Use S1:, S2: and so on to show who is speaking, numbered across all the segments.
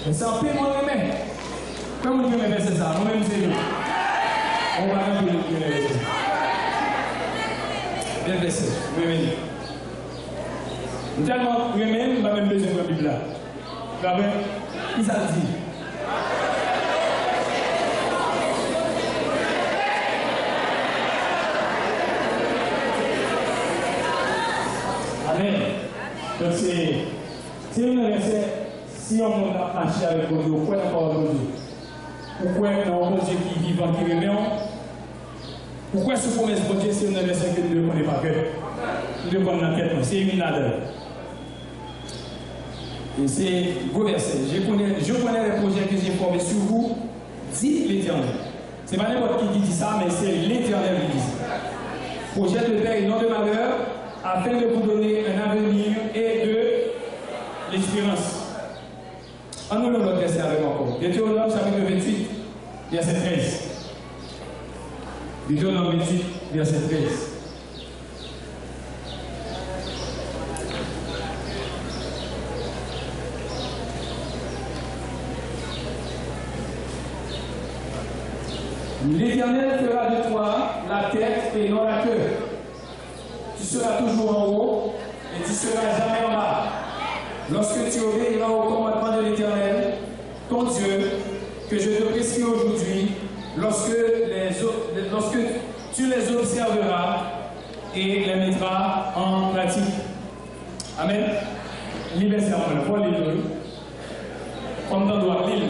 S1: Mais c'est un paiement de main. Comme vous pouvez faire ça, nous-mêmes c'est nous. On va même plus le verser. Bien versé, oui, oui. Tellement, oui-même, pas même besoin de la Bible là. D'accord? Qui ça dit? Amen. Donc c'est un verset, si on a marché avec Dieu, pourquoi on n'a pas de Dieu? Pourquoi on a un Dieu qui vit, qui remet? Pourquoi ce promesse de Dieu, c'est un verset que nous ne connaissons pas? Nous ne connaissons pas, c'est une nadeur. Et c'est gros verset. Je connais les projets que j'ai formés sur vous, dit l'Éternel. Ce n'est pas n'importe qui dit ça, mais c'est l'Éternel qui dit ça. Projet de paix et non de malheur, afin de vous donner un avenir et de l'espérance. En nous, notre verset avec encore. Deutéronome chapitre 28, verset 13. Deutéronome 28, verset 13. L'Éternel fera de toi la tête et non la queue. Tu seras toujours en haut et tu seras jamais en bas. Lorsque tu obéiras au commandement de l'Éternel, ton Dieu, que je te prescris aujourd'hui, lorsque tu les observeras et les mettras en pratique. Amen. Liberté à moi, pour l'île. Comme dans doit l'île.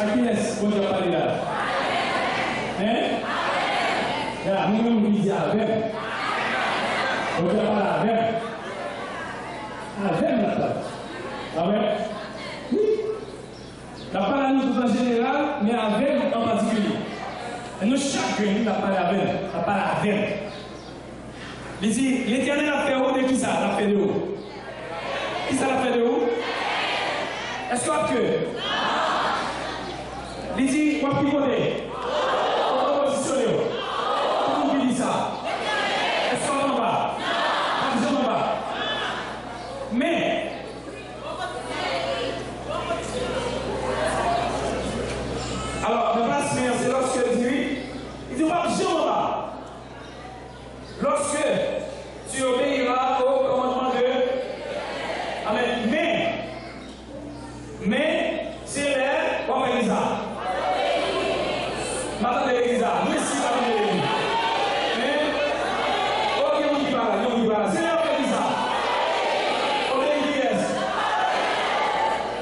S1: Aquiles, vous avez parlé là. Hein? Là, nous nous disons avec. Vous avez parlé avec. Avec la place. Avec. Oui. La parole à nous tout en général, mais avec en particulier. Et nous, chacun, la parole avec. La parole avec. Il dit, l'Éternel a fait haut de qui ça? La fait de haut. Qui ça l'a fait de haut? Est-ce qu'on a que? Il dit, quoi qu'il faut dire? On va positionner. Comment on dit ça? Est-ce qu'on en va? Est-ce qu'on en va? Mais, alors, le passe, c'est lorsque il dit, on va en va. Lorsque tu obéiras au commandement de. Amen. Mais, c'est l'air, on va faire ça. Maintenant, l'église, nous ici, ça va de l'église. Mais, ok, on dit pas, c'est là, on dit ça. On dit yes.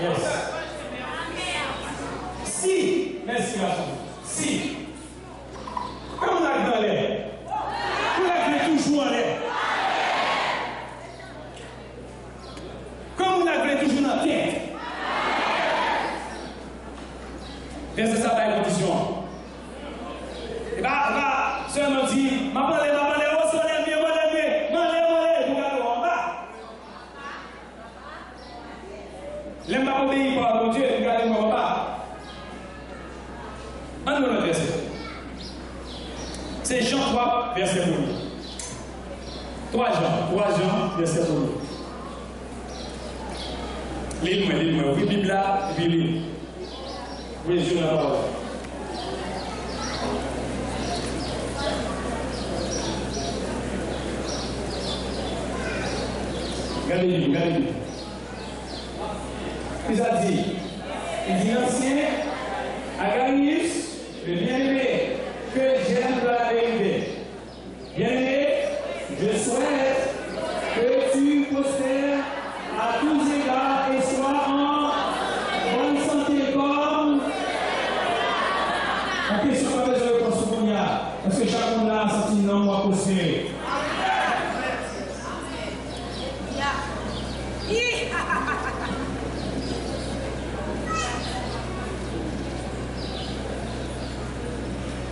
S1: Yes. Si, merci, garçon. Si, comme on a dans l'air, vous l'avez toujours en l'air. Comme on a toujours dans la tête. Verset ça par condition. Et bah, seulement dit, ma parole, oh, son ennemi, mon ennemi, pour aller en bas. L'aime pas obéir par mon Dieu, regardez-moi en bas. Maintenant, le verset. C'est Jean 3, verset 1. 3 Jean, verset 1. Lis-moi. Oui, Bible là, et puis lis. Oui, je la parole. Regardez-lui. Qu'est-ce qu'il a dit? Il dit l'ancien Agarius, le bien-aimé, que j'aime de la vérité. Bien-aimé, je souhaite que tu prospères à tous égards et sois en bonne santé comme. La question pas besoin de penser parce que chaque monde a senti non moi prospérer.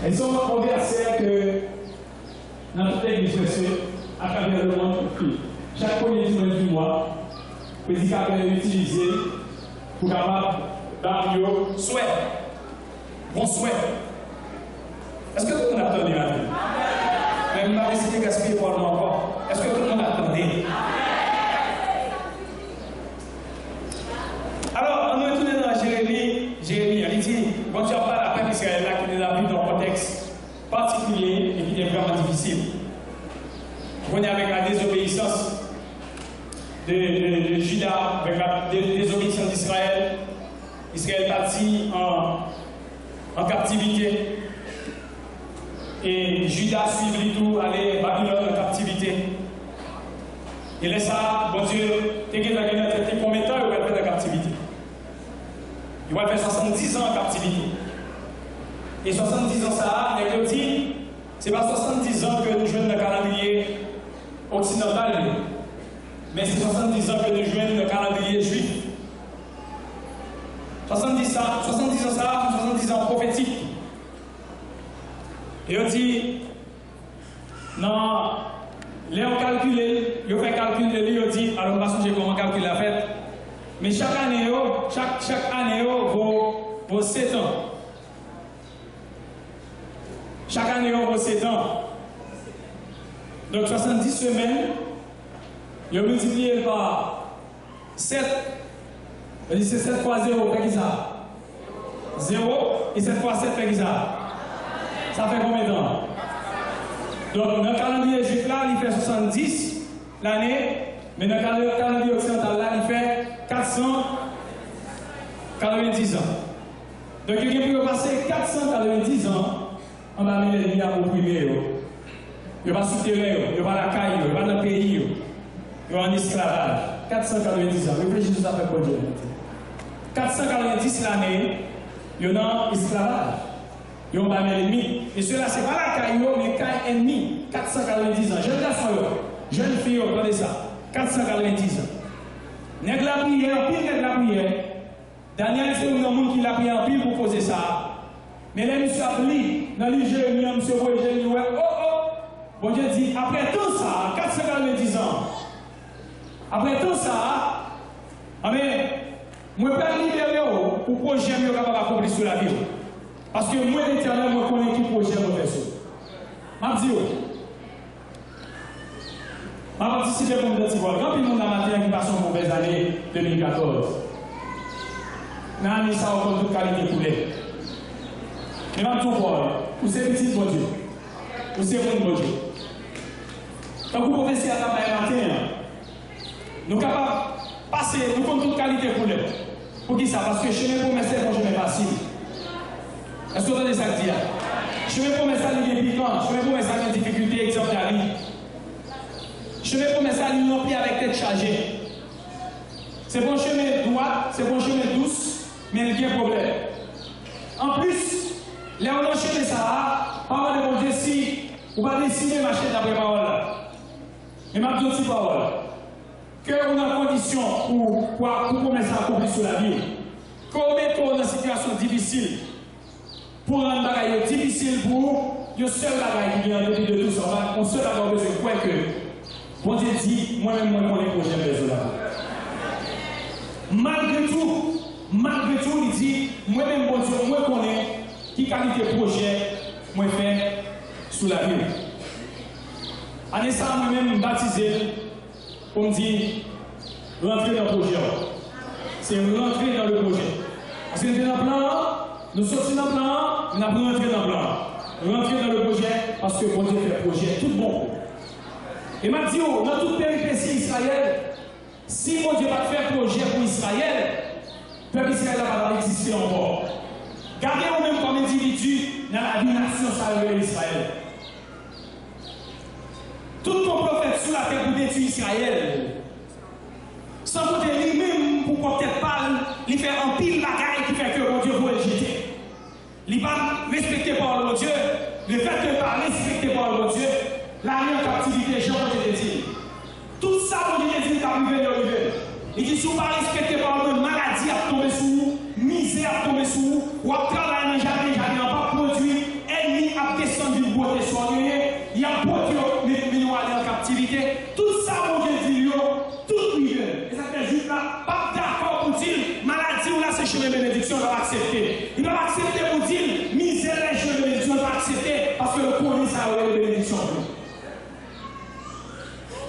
S1: Ils sont un verset que dans toute l'église, à travers le monde, chaque premier dimanche du mois, le prédicateur est utilisé pour capable Babio, souhait. Bon souhait. Est-ce que tout le monde attend maintenant? Même je ne vais pas décider de gaspiller pour le moment encore. Est-ce que tout le monde attendait? Alors, on est retourné dans Jérémie, il dit, bon Dieu parle à la paix d'Israël là qui est dans un contexte particulier et qui est vraiment difficile. On est avec la désobéissance de Juda, avec la désobéissance d'Israël. Israël parti en captivité. Et Juda suit tout, aller à Babylone en captivité. Et là, ça, bon Dieu, combien de temps il va faire la captivité? Il va faire 70 ans en captivité. Et 70 ans, ça, il dit, c'est pas 70 ans que nous jouons le calendrier occidental, mais c'est 70 ans que nous jouons le calendrier juif. 70 ans, ça, 70 ans prophétiques. Et on dit, non, les on calcule, ils fait calculer, ils dit, alors on va changer comment calculer la fête. Mais chaque année, vaut 7 ans. Chaque année, vaut 7 ans. Donc 70 semaines, ils ont multiplié par 7. On dit c'est 7 fois 0, fait qui ça? 0, et 7 fois 7 fait qui ça? Ça fait combien de temps? Donc, dans le calendrier juif là, il fait 70 l'année, mais dans le calendrier occidental là, il fait 490 ans. Donc, il peut passer 490 ans en bas de l'ennemi à opprimer. Il va souterrain, il va la caille, il va dans le pays, il va en esclavage. 490 ans. Réfléchissez ça fait quoi Dieu? 490 l'année, il y a un esclavage. Ils ont battu l'ennemi. Et cela, ce n'est pas la caille, mais la caille ennemie. 490 ans. Jeune garçon, jeune fille, regardez ça. 490 ans. Nèg la prière, pile nèg la prière. Daniel, c'est un monde qui l'a prié en pile pour poser ça. Mais là, monsieur a pris, dans les Jérémie, monsieur voit Jérémie, ouais, oh. Bon Dieu dit, après tout ça, 490 ans. Après tout ça, amen, moi, je peux libérer pour projet que je suis capable d'accomplir sur la vie. Parce que moi, l'Éternel, je connais qui projet je fais ça. Je dis, je participe pour me dire, quand il y a un matin qui passe une mauvaise année 2014, je n'ai mis ça en toute qualité poulet. Mais je tout voir, vous c'est petit bon Dieu. Vous c'est bon Dieu. Quand vous professez à la matin, nous sommes capables de passer, nous avons toute qualité poulet. Pour qui ça? Parce que chemin pour mes c'est bon chemin facile. Est-ce que vous entendez ça que dire? Chemin pour mes salles, il est piquant. Chemin pour mes salles, il y a des difficultés exemplaires. Chemin pour mes salles, il est avec tête chargée. C'est bon chemin droit, c'est bon chemin douce, mais il y a un problème. En plus, les on enchaîne ça, parole de mon Dieu, si vous ne pouvez pas décider de marcher d'après parole là. Mais ma petite aussi parole. Que on a condition pour commencer à accomplir sur la vie. Qu'on met dans une situation difficile. Pour rendre la bagaille difficile pour le seul bagaille qui vient de tout ça. On seul bagaille besoin de quoi que bon Dieu dit, moi-même, moi, je connais projet de là. Malgré tout, il dit, moi-même, bon Dieu, moi, je connais qui qualité projet, moi, fait sous la vie. En ça, moi-même, baptisé, on me dit, rentrer dans le projet. C'est rentrer dans le projet. Parce que dans le plan, nous sortons dans le plan, nous avons rentré dans le plan. Rentrer dans le projet parce que bon Dieu fait le projet tout bon. Et m'a dit, dans toute péripétie Israël, si mon Dieu va faire projet pour Israël, le peuple Israël va pas exister encore. Gardez vous-même comme individu dans la nation salariée d'Israël. Tout ton prophète sur la terre pour détruire Israël. Sans côté lui-même, pour peut-être pas, il fait un pile bagaille qui fait que mon Dieu vous rejeter. Il va respecter par le Dieu, le fait de ne pas respecter par le Dieu, l'année en captivité, Jean-Paul dit. Tout ça, mon Dieu dit, est arrivé de l'arrivée. Il dit, si vous ne respectez pas le maladie à tomber sous vous, misère à tomber sous vous, ou à travailler dans le jardin, n'a pas produit, ennemi a descendu de beauté soignée, il y a produit, mais nous allons en captivité. Tout ça, mon Dieu dit, tout arrivé. Et ça fait juste là, pas d'accord pour dire, maladie ou là, c'est chemin bénédiction.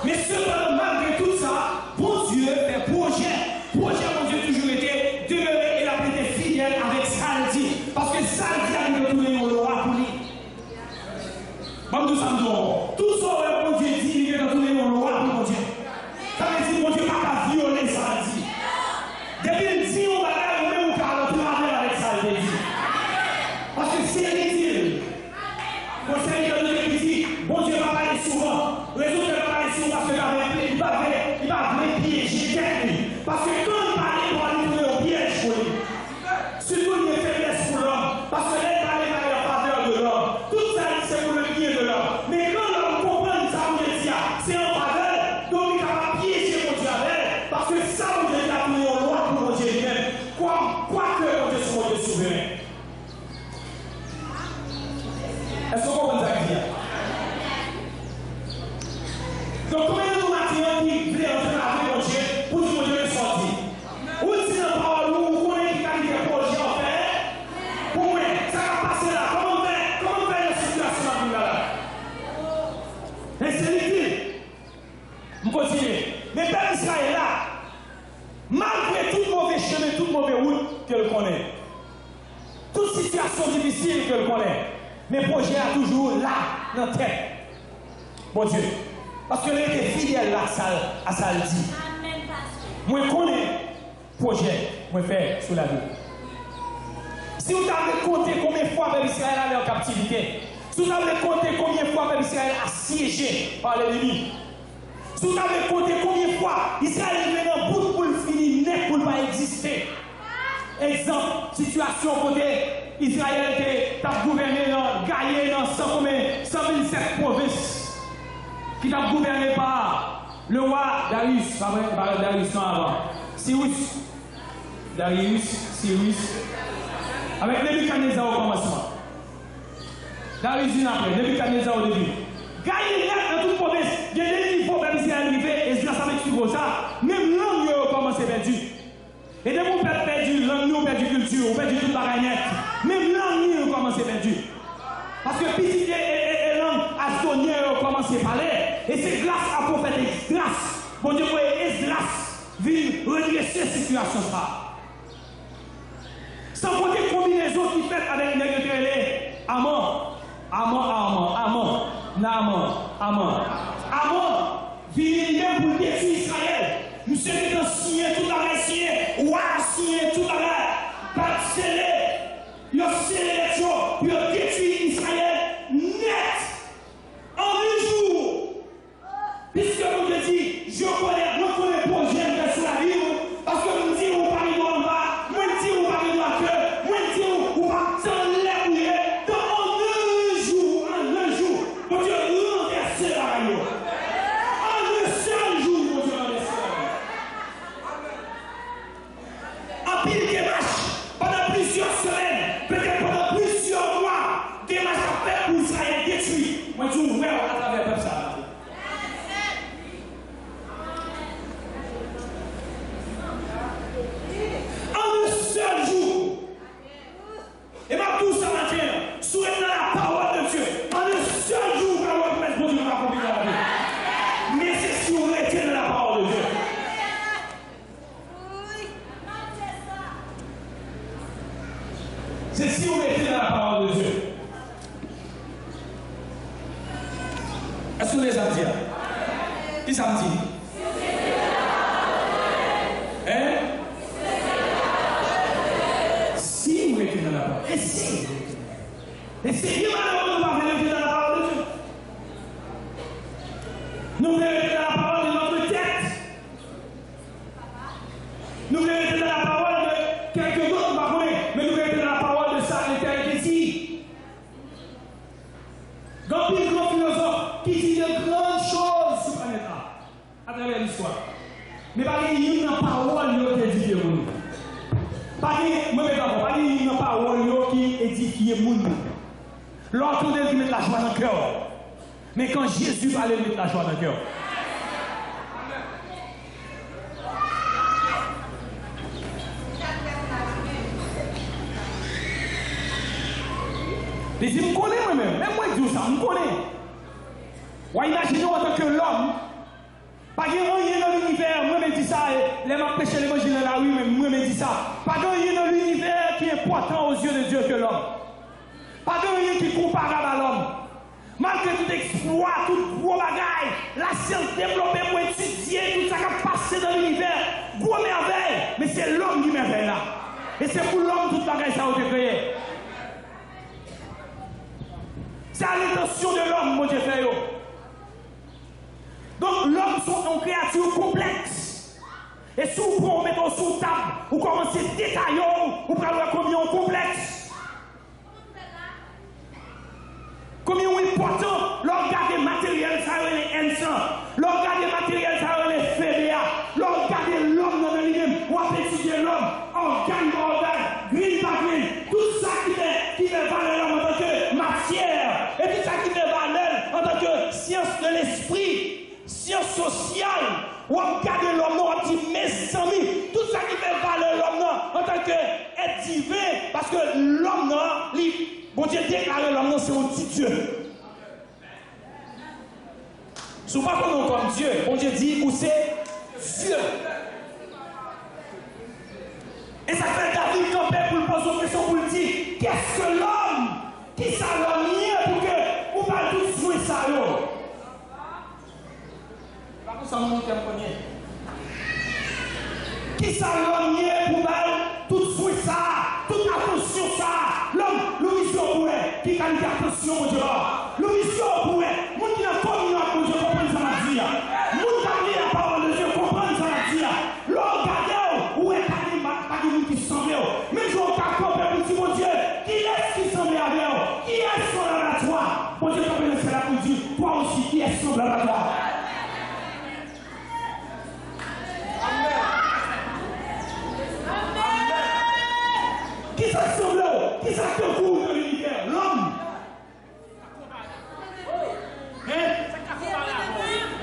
S1: Mais cependant, malgré tout ça, bon Dieu fait projet. Projet, bon Dieu, toujours été demeuré et a été fidèle avec Saldi. Parce que Saldi a mis retourner au roi pour lui. Bon, tout ça, tout ça, bon Dieu dit, il est retourné au roi pour bon Dieu. Ça veut dire, bon Dieu, pas qu'à violer Saldi. Depuis le dit, on va aller, on va aller avec Saldi. Parce que c'est ridicule. Conseil de Dieu dit, bon Dieu va parler souvent. Raison de parler souvent parce qu'il va piéger quelqu'un. Parce que quand il parlait pour aller trouver au piège pour lui, surtout une faiblesse pour l'homme, parce que l'aide va aller en faveur de l'homme. Tout ça, c'est pour le bien de l'homme. Mais quand l'homme comprend ça, vous le dire, c'est en faveur, donc il va piéger mon Dieu avec, parce que ça, vous le dire, pour le roi pour mon Dieu lui-même. Quoique mon Dieu soit mon Dieu souverain. Est-ce qu'on comprend ça qui vient? Donc, combien de matin qui voulait entrer avec mon Dieu pour que mon Dieu le sorti? Ou si dans la parole, vous connaissez qui a dit que projet en fait, pour moi, ça va passer là. Comment faire la situation là? Et c'est ridicule. Je continue. Mais Père Israël là, malgré tout mauvais chemin, toute mauvaise route qu'elle connaît, toute situation difficile qu'elle connaît, mais le projet est toujours là, dans la tête. Bon Dieu. Parce que l'un est fidèle à Saldi. Moi, je connais le projet que je fais sur la vie. Si vous avez compté combien de fois Peuple Israël allait en captivité, si vous avez compté combien de fois Peuple Israël assiégé par l'ennemi, si vous avez compté combien de fois Israël est venu en bout pour le finir, net pour ne pas exister. Exemple, situation côté Israël qui a gouverné dans Gaïe, dans 127 provinces, qui a gouverné par le roi Darius, pas vrai, Darius non avant, Cyrus, avec Nebuchadnezzar au commencement. Darius après, Nebuchadnezzar au début. Gaïe dans toute province, il y a des niveaux même si elle arrivait, et grâce à l'explication ça, même l'homme a commencé perdu. Et dès qu'on perd perdu, l'homme nous perdu culture, on perdu toute la ragnette. Même l'homme a commencé perdu. Parce que petit et l'homme astonien a commencé à parler. Et c'est grâce à prophète Esdras. Bon Dieu, pour Esdras, vient redresser cette situation. Sans compter combinaison qui fait avec les nègres Amon, vient pour détruire Israël. Nous sommes signé tout à l'heure, signé tout à l'heure, pas scellé, il a scellé les choses, il a détruit Israël net en un jour. Puisque vous me dites, je connais le projet de sur la vie, parce que vous me dites, vous parlez en bas, moi je dis, vous parlez en cœur, moi je dis, vous parlez sans l'air, dans un jour, mon Dieu, renverser la radio. En un seul jour, mon Dieu, renverser la radio. En pile des matchs, pendant plusieurs semaines, peut-être pendant plusieurs mois, des matchs à faire pour Israël détruit. Moi je dis, ouais, à travers comme ça. Et ma tout ça matin, souhaite la parole de Dieu. En un seul jour, la loi de Dieu va accomplir la vie. Mais c'est si on retient la parole de Dieu. C'est si on retient la parole de Dieu. Est-ce que vous les avez dit? Qui ça me dit? Hein? Si vous mettez dans la parole, essayez. Essayez malheureusement de ne pas mettre dans la parole de Dieu. Nous mettons dans la parole de notre tête. Nous mettons dans la parole de quelques autres, mais nous mettons dans la parole de ça, l'éternel ici. Grand philosophe qui dit de grandes choses sur la planète à travers l'histoire. Mais pas qu'il y ait une parole qui est édifiée pour nous. Pas qu'il y ait une parole qui édifie le monde. L'autre, il met la joie dans le cœur. Mais quand Jésus parlait, il met la joie dans le cœur. Mais si je connais moi-même, même moi je dis ça, je connais. Ou imaginez en tant que l'homme, Pas rien dans l'univers, moi-même dis ça, les m'a prêché l'évangile dans la rue, moi-même dis ça. Pas rien dans l'univers qui est important aux yeux de Dieu que l'homme. Pas rien qui est comparable à l'homme. Malgré tout exploit, tout gros bagaille, la science développée pour étudier tout ça qui a passé dans l'univers, gros merveille, mais c'est l'homme qui merveille là. Et c'est pour l'homme toute bagaille ça a été créé. C'est à l'intention de l'homme, mon Dieu fait. Donc l'homme est une créature complexe. Et si vous prenez sous table, vous commencez à détailler, vous prenez combien on complexe. Combien on important, l'organe matériel, ça est instant. L'organe matériel, ça est FBA. L'organe l'homme dans lui-même, ou à étudier l'homme, organe par organe, green par green, tout ça qui fait valeur l'homme en tant que matière, et tout ça qui fait valeur en tant que science de l'esprit. Science sociale, ou on regarde l'homme, on dit mes amis, tout ça qui fait valeur l'homme en tant qu'être divin, parce que l'homme, bon Dieu déclare l'homme, c'est un petit Dieu. Si vous ne connaissez pas comme Dieu, bon Dieu dit, ou c'est Dieu. Et ça fait David camper pour le poser une question pour le dire, qu'est-ce que l'homme qui ça l'homme pour que vous parlez tout jouer ça, ça nous montre un premier. Qui ça l'homme pour mal, tout souhait ça, toute attention ça, l'homme, l'oumission pour qui a une attention au Dieu. L'oumission pour mon qui n'a pas une pour Dieu comprendre ça m'a dit. Mon qui a mis la parole de Dieu comprendre ça m'a dit. L'homme regardez où est pas de monde qui semble. Mais je vais camper pour dire mon Dieu, qui est-ce qui semble avec vous? Qui est semblable à toi? Mon Dieu comprend cela pour dire, toi aussi qui est semblable à toi? Qui s'assemble? Qui s'assemble dans l'univers? L'homme.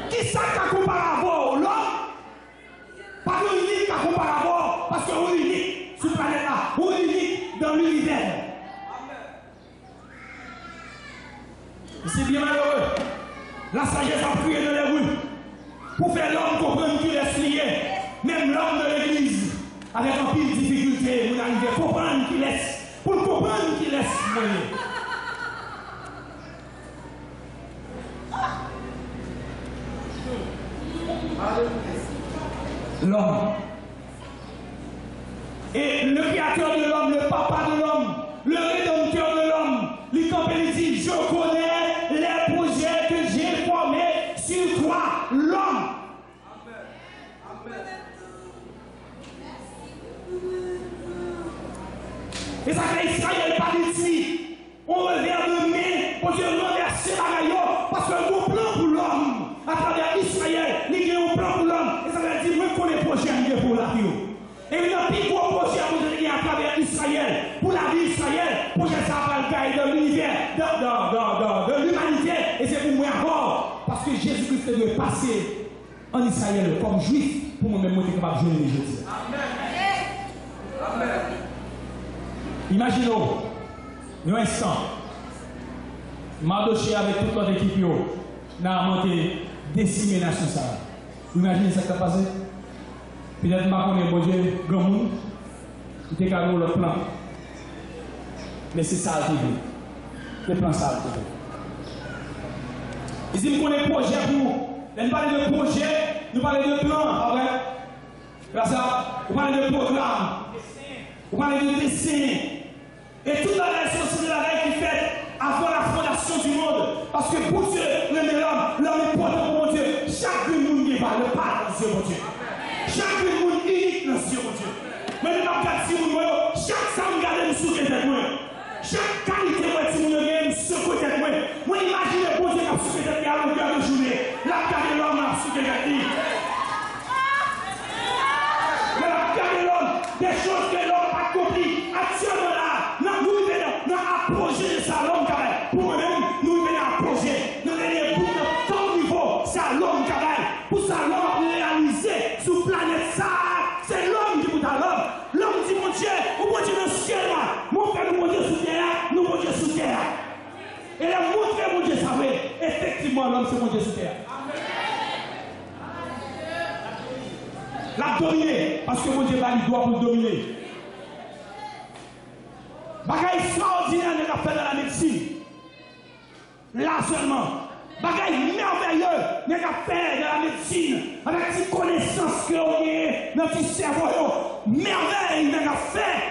S1: Qui s'assemble à l'homme? Pas de unique à comparable, parce que vous unique sur la planète là, vous unique dans l'univers. C'est bien malheureux. La sagesse a prié dans les rues pour faire l'homme comprendre qu'il est lié. Même l'homme de l'église, avec un pile de difficultés, vous arrivez à comprendre qu'il laisse. Pour comprendre qu'il laisse moyen. L'homme. Et le créateur de l'homme, le papa de l'homme, le rédempteur de l'homme, lui il dit, je connais les projets que j'ai formés sur toi, l'homme. Et ça fait Israël pas ici. On revient de main pour Dieu renverser bagaille parce que nous plan pour l'homme à travers Israël, il y a un plan pour l'homme. Et ça veut dire moi connais projet pour la vie. Et il y a un plus gros projet à travers Israël, pour la vie d'Israël, projet ça va le gagner dans l'univers, de l'humanité. Et c'est pour moi encore, parce que Jésus-Christ doit passer en Israël comme juif pour moi-même être capable de jouer les Jésus. Amen. Amen. Imaginons, un instant, Mardoché avec toute notre équipe, n'a monté décimé la nation. Imaginez ce qui a passé. Peut-être que je bon Dieu, grand monde, il était le plan. Mais c'est ça qui veut. Le plan ça qui veut. Ici, nous connaissons projet pour. Nous parlons de projet, nous parlons de plan, pas vrai? Nous parlons de programme, nous parlons de dessin. Et toute la nation, c'est la règle qui fait avant la fondation du monde. Parce que pour Dieu, l'homme est important pour mon Dieu. Chaque monde qui va le pas dans Dieu, mon Dieu. Chaque monde unique dans Dieu, mon Dieu. Mais nous regardons si vous chaque sang regarde nous sous tête moi. Chaque qualité moi si vous regardez sous tête moi. Moi imaginez pour Dieu qui a sous tête à longueur de journée. La carte de l'homme a sous tête. Mais la carte de l'homme, des choses que l'homme a accompli actuellement là. Nous venons à projet de ça l'homme travail. Pour nous-mêmes, nous venons à projet. Nous venons pour notre niveau, ça l'homme travail. Pour ça l'homme réaliser sur planète ça. C'est l'homme qui vous a l'homme. L'homme dit mon Dieu, vous mon Dieu dans le ciel là. Mon frère, nous mon Dieu sous terre, nous mon Dieu sous terre. Et là, montrer mon Dieu savait. Effectivement, l'homme c'est mon Dieu sous terre. La dominer. Parce que mon Dieu va lui doit pour dominer. Bagaille extraordinaire n'est pas fait dans la médecine. Là seulement. Bagaille merveilleux n'est pas fait dans la médecine. Avec ces connaissances que l'on a dans notre cerveau. Merveille n'est pas fait.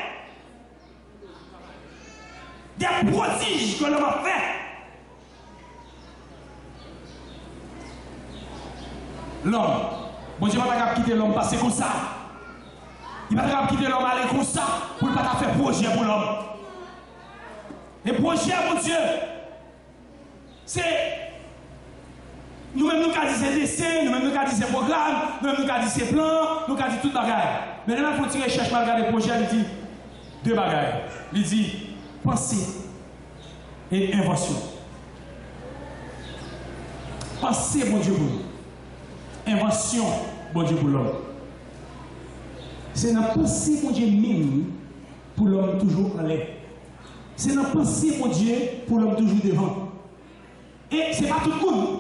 S1: Des prodiges que l'on a fait. L'homme, bon Dieu va pas quitter l'homme passer comme ça. Il va pas quitter l'homme aller comme ça pour ne pas faire projet pour l'homme. Les projets, mon Dieu, c'est nous-mêmes nous avons dit ces dessins, nous-mêmes nous avons dit ces programmes, nous-mêmes nous avons dit ces plans, nous avons dit tout bagaille. Mais là, il faut tirer cherche mal regarder les projets, il dit deux bagailles. Il dit pensée et invention. Pensée, mon Dieu, pour nous. Invention, bon Dieu, pour l'homme. C'est dans la pensée, mon Dieu, même pour l'homme toujours en l'air. C'est dans la pensée, mon Dieu, pour l'homme toujours devant. Et ce n'est pas tout le monde.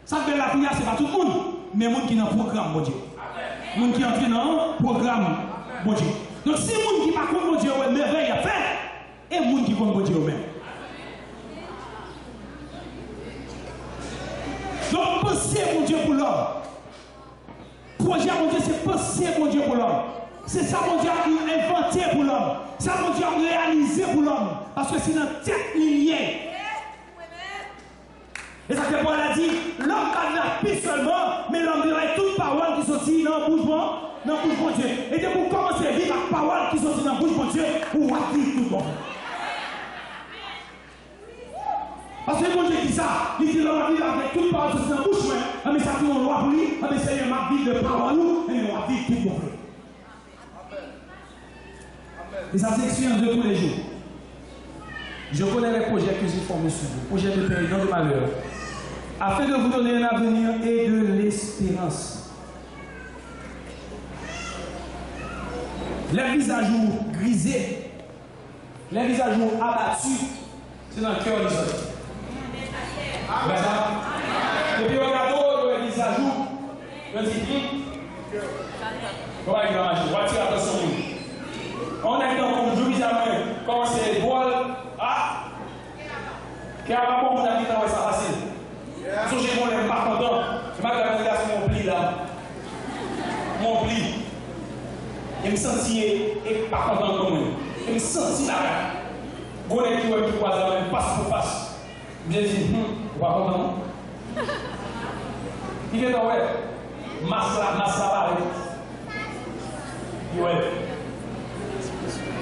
S1: Ça fait la prière, ce n'est pas tout le monde. Mais le monde qui est dans le programme, mon Dieu. Le monde qui est entré dans le programme, mon Dieu. Donc si le monde qui par contre, mon Dieu, ouais, merveille à faire, et le monde qui compte, mon Dieu, même. Donc pensez, mon Dieu, pour l'homme. Projet, mon Dieu, c'est penser, mon Dieu, pour l'homme. C'est ça, mon Dieu, a inventé pour l'homme. Ça, mon Dieu, a réalisé pour l'homme. Parce que c'est dans tête lignée. Et ça que Paul a dit, l'homme n'a la paix seulement, mais l'homme dirait toute parole qui sortit dans le bouche de Dieu. Et de pour commencer à vivre la parole qui sortit dans le bouche de Dieu, pour vivre tout le monde. Parce que mon Dieu dit ça, il dit l'homme va vivre avec toute parole qui sortit dans la bouche, mais ça fait une loi pour lui, mais Seigneur m'a vie de parole, et on va vivre tout le monde. Et ça c'est l'expérience de tous les jours. Je connais les projets que j'ai formés sur vous, projets de paix, non de malheur, afin de vous donner un avenir et de l'espérance. Les visages grisés, les visages abattus, c'est dans le cœur des autres. Et puis regardez les visages, je dis, comment il va marcher? On va tirer attention. On a été en jour bizarrement, quand c'est voile, ah, qui a pas bon, vous avez dit, ça facile. Si j'ai mon lèvre pas content, je m'attends à mon pli là. Mon pli. Il me sentit pas content comme moi. Il me sentit là. Bon, les qui croisent là, face pour face. Je dis, pas content. Il est dans ouais. Masse là, ouais.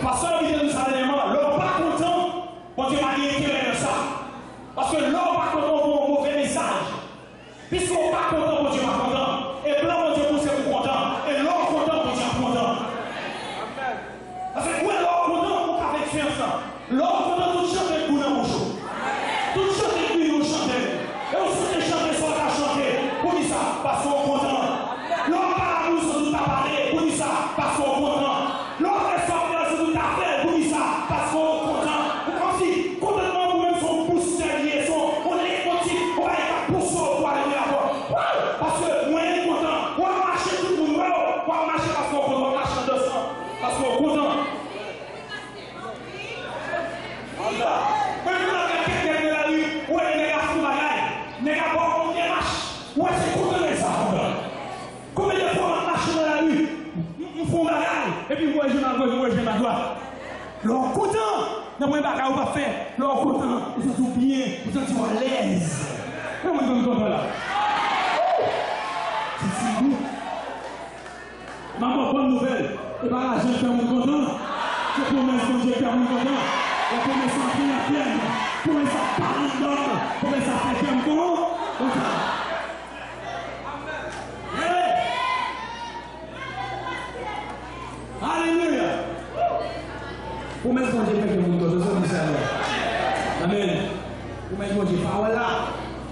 S1: Parce que nous ça dernièrement, l'homme pas content, bon Dieu m'a dit intérêt de ça. Parce que l'homme pas content pour un mauvais message. Puisqu'on pas content, bon Dieu m'a content. Et blanc, bon Dieu, pour c'est pour content. Et l'homme content, bon Dieu content. Parce que où est l'homme content, on peut faire ça. L'homme content, tout chante avec vous dans mon show. Tout chante avec vous, on chante. Et on se fait chanter, soit à chanter. Pour dire ça, parce qu'on est content. L'homme pas la bouche, tout à parler. Pour dire ça, parce qu'on est content. L'homme est sorti là, c'est tout à fait. Pour dire ça, parce qu'on est content. Comme si, complètement, vous-même, son pouce derrière, on est content, on va être pour ça, pour aller là-bas. Parce que moi, je suis content. On va marcher tout le monde. On va marcher parce qu'on est content. On va marcher en 200. Parce qu'on est content. Voilà. Même quand on a quelqu'un de la rue, où est-ce que fou bagaille? N'est pas bon, on marche. Où est-ce que vous connaissez ça? Combien de fois on marche dans la rue? On fait bagaille. Et puis moi, je vais à gauche, moi, je vais à droite. L'on content. Dans mon bagaille, on va faire. L'on content. Ils sont tout bien. Ils sont tout à l'aise. Comment ils sont contents là? C'est si beau. Maman, bonne nouvelle. Et par là, je suis content. Je promets que Dieu est content. La promesse à la pierre. Promesse à parler d'homme. Promesse à faire comme comment? Comme ça. Alléluia. Promesse que Dieu fait comme nous. Je suis Amen. Promesse que Dieu fait. Parole là.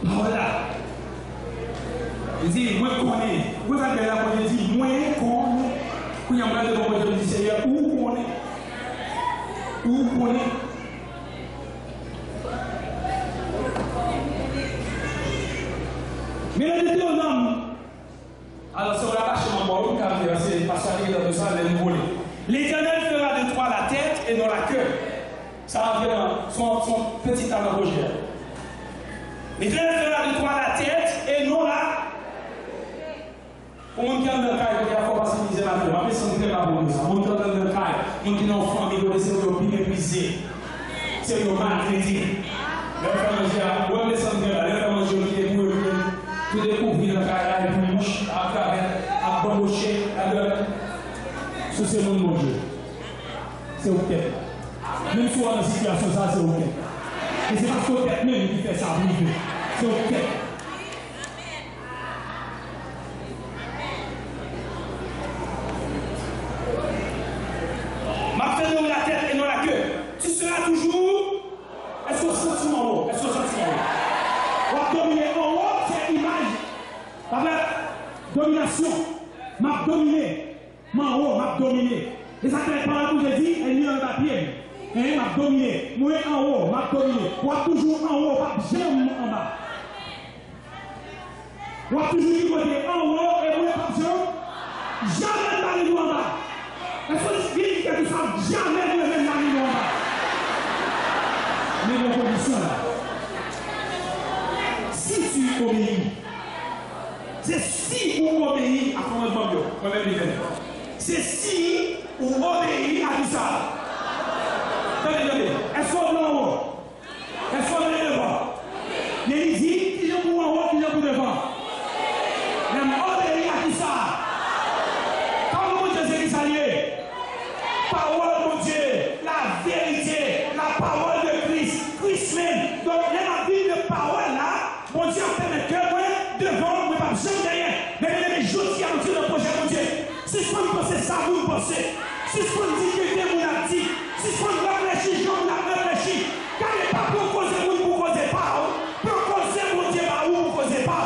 S1: Parole là. Il dit, moi je connais. Vous avez là pour dire, moi je connais. Quand il y a un peu de Dieu, Seigneur, où connais? Où connais? Mais le Deutéronome, alors si on l'a lâché mon bois, on peut faire Ça va vraiment son petit talent projet. L'éternel fera de toi la tête et non la. Pour mon qui est dans le cas, il faut passer misère à faire. Mais ça ne fait pas pour nous. Mon qui est dans le cas, mon qui est dans la famille, c'est le plus méprisé. C'est le maltraité. Les femmes disent, ouais, mais ça ne fait pas. Les femmes disent, qui est pour tout découvrir dans le cas, et puis mouche, à travers, à bambocher, à l'heure. Ce c'est mon Dieu. C'est OK. Même si on a une situation, ça c'est OK. Et c'est parce que peut-être même qui fait ça privé. C'est OK. Ma fait de la tête et non la queue. Tu seras toujours. Est-ce qu'on sent en haut? Est-ce qu'on sent en haut? On va dominer en haut, c'est image. Avec domination. M'a dominé. En haut, m'a dominé. Et ça fait par tout, j'ai dit, elle est en papier. Et m'a dominé. Moi en haut, m'a dominé. On va toujours en haut, pas jamais en bas. On va toujours du côté en haut et moi pas jamais dans le en bas. Est-ce que je dis que tout ça, jamais dans le en bas. Mais mon condition là, si tu obéis, c'est si vous obéis à commandement de c'est si vous obéis à tout ça. Est-ce qu'on est en haut? Est-ce qu'on est devant? Il dit, qui est pour en haut, qui est pour devant? Mais obéir à tout ça. Quand mon Dieu s'est salué, parole de Dieu, la vérité, la parole de Christ, Christ même. Donc, la vie de parole là, mon Dieu a fait le cœur devant, mais pas besoin de rien. Mais je dis à Dieu le projet, mon Dieu. Si je peux penser ça, vous pensez. Si je peux dire que Dieu vous l'a dit. Si je peux réfléchir, je vous l'ai réfléchi. Car il n'est pas pour causer vous, pour causer pas. Pour causer mon Dieu, vous, pour causer pas.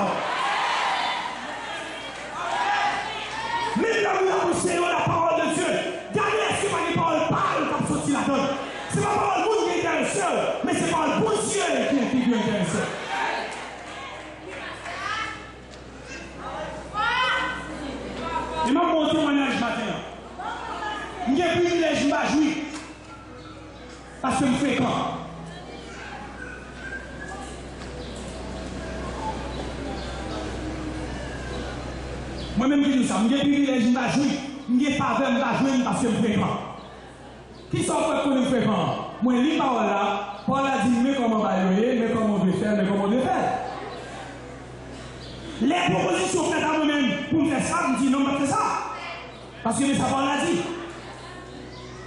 S1: Même là, vous avez la parole de Dieu. Regardez, est-ce que ma parole parle comme sorti la donne? C'est pas parole vous qui est intéresseur, mais c'est parole pour Dieu qui est intéresseur. Il m'a montré mon témoignage matin. J'ai un privilège, je m'en jouis. Parce que je suis fréquent. Moi-même, je dis ça. J'ai un privilège, je m'en jouis. J'ai pas de me jouer parce que je suis fréquent. Qui sont fait pour nous fréquent? Moi, je lis par là. Paul a dit, mais comment on va y aller, mais comment on veut faire, mais comment on veut faire. Les propositions faites à moi-même pour me faire ça, je me dis non, mais fais ça. Parce que mes savoirs l'a dit.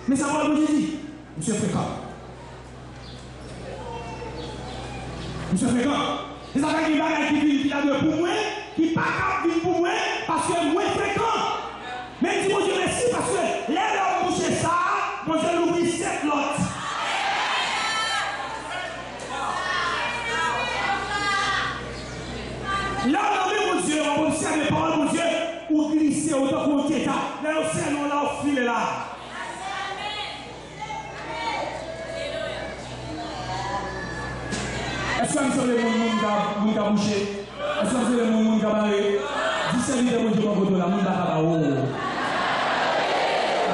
S1: Mes savoirs l'ont dit. Monsieur Fréquent. Monsieur Fréquent. Les affaires qui viennent qui a de pour moi, qui ne pas capable pour moi, parce que moi fréquent. Mais dis mon Dieu merci, parce que les gens boucher ça, mon Dieu l'oublie 7 l'autre. Là, mon Dieu, on va observer les paroles, mon Dieu, ou glisser autant qu'on est là. Là, on sait, on l'a filé là. Est-ce que vous savez le monde qui a bouché? Est-ce que vous savez le monde qui a barré? D'ici mon Dieu, mon Dieu, la monde qui a barré.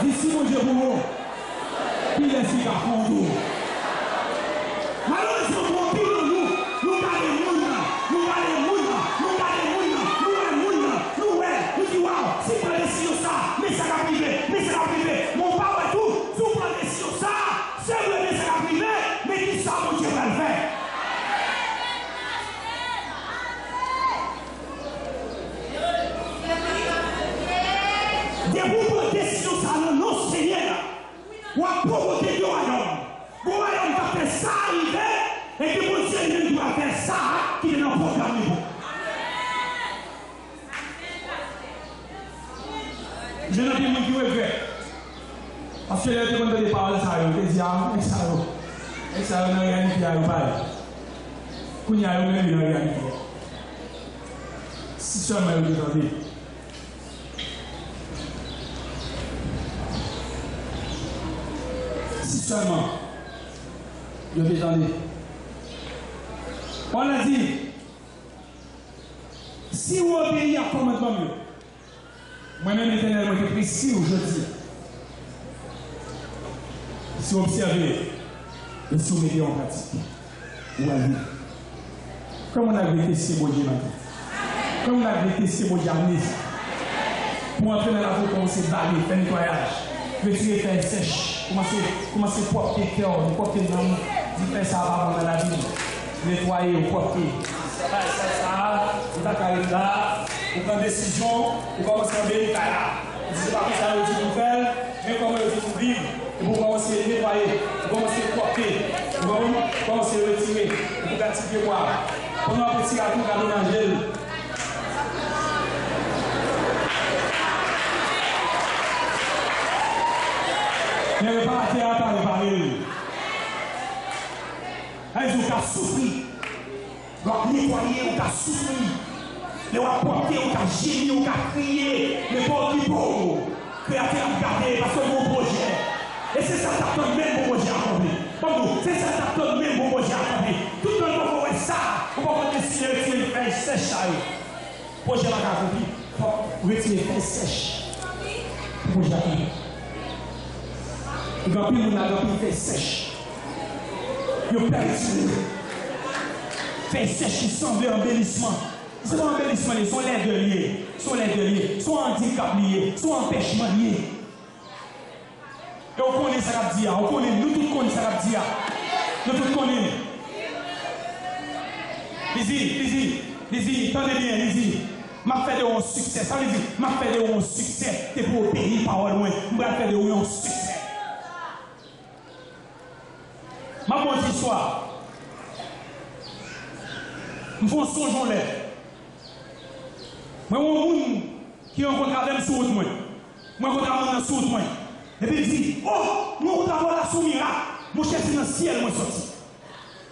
S1: D'ici mon Dieu, pour vous, il est si qu'à fond. Malheureusement, pour nous, nous gardons le monde, nous gardons le monde, nous gardons le monde, nous disons, waouh, si vous prenez sur ça, mais ça va priver, mon père est tout, si vous prenez sur ça, c'est vrai, mais ça va priver, mais qui ça, mon Dieu va le faire? Des vous décision ça, non, Seigneur, ou à provoquer du royaume. Le royaume va faire ça arriver, et que mon Dieu lui va faire ça, qui est dans le programme. Je n'ai pas dit qui veut faire. Parce que les gens qui ont parlé, ça ils disent, ah, ça n'a rien fait à parler. Quand il y a un même, il n'a rien fait. Si seulement vous entendez. Si seulement vous entendez. On a dit, si vous obéissez à commandement mieux, moi-même, l'Éternel m'a précis aujourd'hui. Si vous observez, et soumettez en pratique. Ou à lui. Comme on a vécu ces beaux dieux maintenant. Comme on a vécu ces beaux dieux pour entrer dans la voie, commencer à baler, faire nettoyage, retirer, faire sèche, commencer à porter le cœur, porter l'âme, dire ça avant dans la vie, nettoyer, porter. Ça, vous avez là, vous prenez une décision, vous commencez à bénir là. Vous dites pas que ça veut dire vous faire, mais comment vous dites vous vivre, et vous commencez à nettoyer, vous commencez à porter, vous commencez à retirer, vous pratiquez quoi. Pendant un petit raton, vous allez manger. Mais le parti à temps de parler. Ils ont souffert. Ils ont nettoyé, ils ont souffert. Ils ont apporté, ils ont gémi, ils ont crié. Les pauvres qui pauvres. Créateur a gardé parce que mon projet. Et c'est ça qui t'attend même mon projet accompli. C'est ça qui t'attend même mon projet accompli. Tout le monde va voir ça. On va retirer les feuilles sèches. Le projet va accompli. Il faut retirer les feuilles sèches. Le projet accompli. Il y a plus de gens qui sont sèches. Il y a perdu. Fait sèche qui semble embellissement. Ce sont embellissements, ils sont l'aide liés, sont l'aide liés, sont handicap liés, sont empêchements liés. Et on connaît ça qu'a dit, on connaît, nous tous connaissons ça qu'a dit. Nous tous connaissons. Lizzie, tendez bien, Lizzie. M'a fait de un succès. Ça veut dire, m'a fait de un succès. C'est pour pays par loin. M'a fait de un succès. Ma bonne histoire. Nous faisons songeons l'air. Moi, un qui rencontre avec sous moi. Moi, je rencontre sous moi. Et puis il dit, oh, nous rencontrons la sous miracle. Mon chef, c'est dans le ciel, moi, sorti.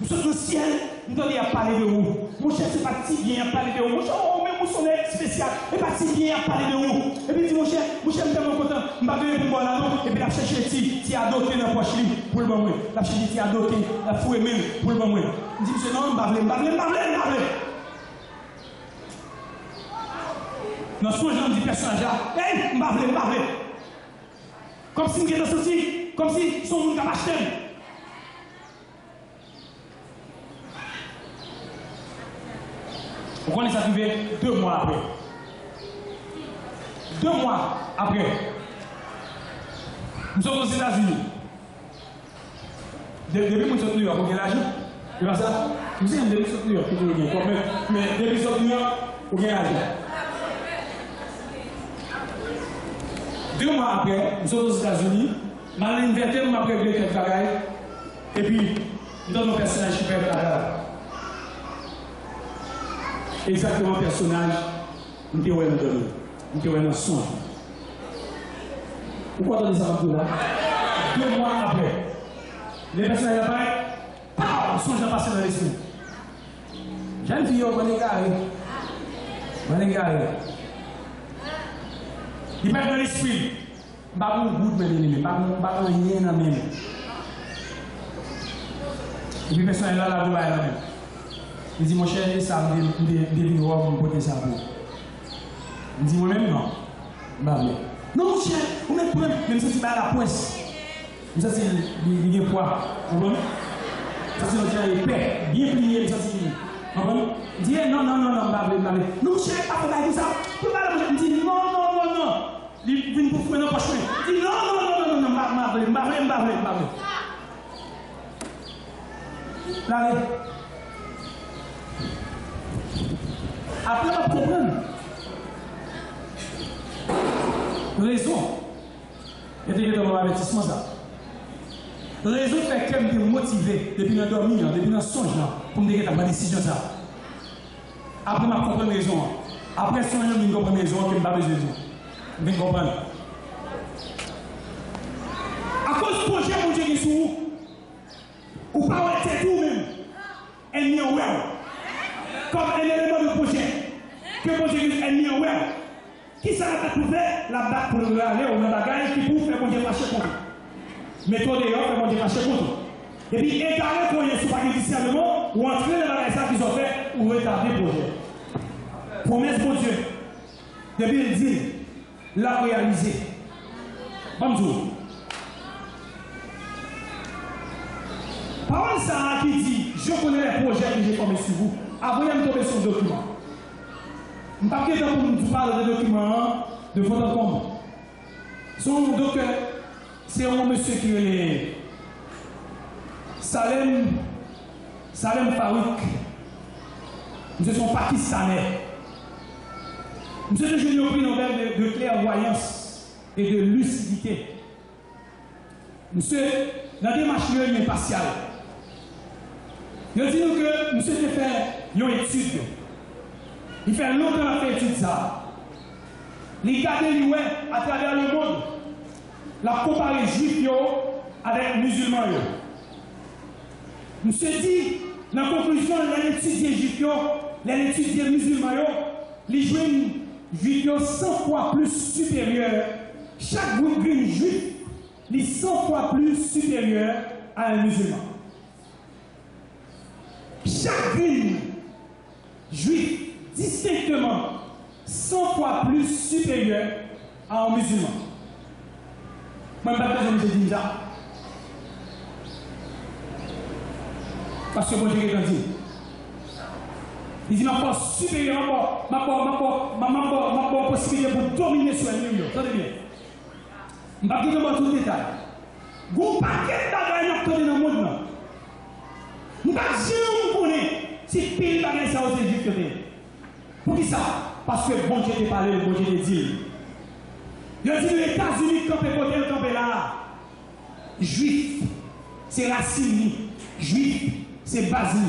S1: Nous sommes dans le ciel, nous donnons à parler de vous. Mon chef, c'est pas si bien à parler de vous. Mon chef, oh, même mon soleil spécial, et pas si bien à parler de vous. Et puis il dit, mon chef, je suis tellement content. Je vais venir pour moi là, et puis il a cherché petit adopté dans la poche pour le bon. Il a cherché petit adopté, il a foué même pour le bon. Il dit, monsieur, non, je ne vais pas. Dans ce genre de personnage là, hey, je ne vais pas. Comme si je était sorti, comme si son monde a acheté. Vous connaissez ça arrivé 2 mois après. 2 mois après. Nous sommes aux États-Unis. Depuis que nous sommes New York, vous avez l'argent. C'est pas ça? Vous savez, depuis que nous sommes New York, vous avez l'argent. Mais depuis que nous sommes New York, vous avez l'argent. 2 mois après, nous sommes aux États-Unis. Je vais invertir, je vais régler quelques bagages. Et puis, nous avons un personnage qui fait le travail. Exactement le personnage, nous sommes dans le nous sommes dans le son. Pourquoi attendez ça pour là? 2 mois après, les personnages apparaissent, le songe a passé dans l'esprit. Jeune fille, on est garé. On est garé. Il passe dans l'esprit. Pas un goût de mes pas un rien dans mes. Et puis le personnage là, la voix est là même. Il dit, mon cher, ça me dit, voir me porter ça pour. Il dit, moi-même, non. Non, mon cher, vous-même, même si c'est à la poisse. Ça, c'est le poids. Vous comprenez? Ça, c'est notre cher épais, bien plié, ça, c'est lui. Vous comprenez? Il dit, non, non, mon cher, pas pour ça. Il dit, non. Il vient pour fouiller dans le poche. Il dit, non, Là, après, on va problème. Raison. Il y a un avertissement ça. Raison fait que je me motivé depuis le dormir, depuis le songe pour me dire que ma décision ça. Après, je comprends raison. Après, songe, je comprends raison que je n'ai pas besoin de dire. Je comprends. À cause du projet que Dieu est sur vous, ou pas être tout même, elle n'y est pas. Comme un élément de projet, que mon Dieu est mis en web. Qui ça va trouver la batte pour le aller ou la bagaille qui pour faire mon Dieu marcher contre. Méthode d'ailleurs, faire mon Dieu marcher contre. Et puis, égaler pour y sur le discernement ou entrer dans la raison qu'ils ont fait ou retarder le projet. Promesse pour Dieu. Depuis le dire, l'a réalisé. Bonjour. Parole ça qui dit, je connais les projets que j'ai formés sur vous. Avant de me tomber sur le document. Je ne vais pas pour vous parler de documents de votre compte. Son docteur, c'est un monsieur qui est Salem Farouk. Nous sommes pakistanais. Nous sommes devenu au prix Nobel de clairvoyance et de lucidité. Monsieur, la démarche est impartiale. Il dit nous que monsieur a fait une étude. Il fait longtemps qu'il a fait étude ça. Il regarde à travers le monde. La comparer juif avec musulmans. Monsieur dit, dans la conclusion, il étudié juif, il étudié musulmans, les juifs 100 fois plus supérieur. Chaque groupe juif est 100 fois plus supérieur à un musulman. Chaque groupe juif distinctement 100 fois plus supérieur à un musulman. Moi, je ne vais pas dire ça. Parce que bon Dieu est dit. Il dit, ma force supérieure, ma possibilité pour dominer sur les millions. Attendez bien. Je ne vais pas dire tout le détail. Vous paquet de bagages dans le monde. Je ne vais pas dire si pile bagages ça aussi juif. Pour qui ça? Parce que bon Dieu t'a parlé, bon Dieu t'a dit. Il a dit les États-Unis campé côté, campé là. Juif, c'est racine. Juif, c'est basile.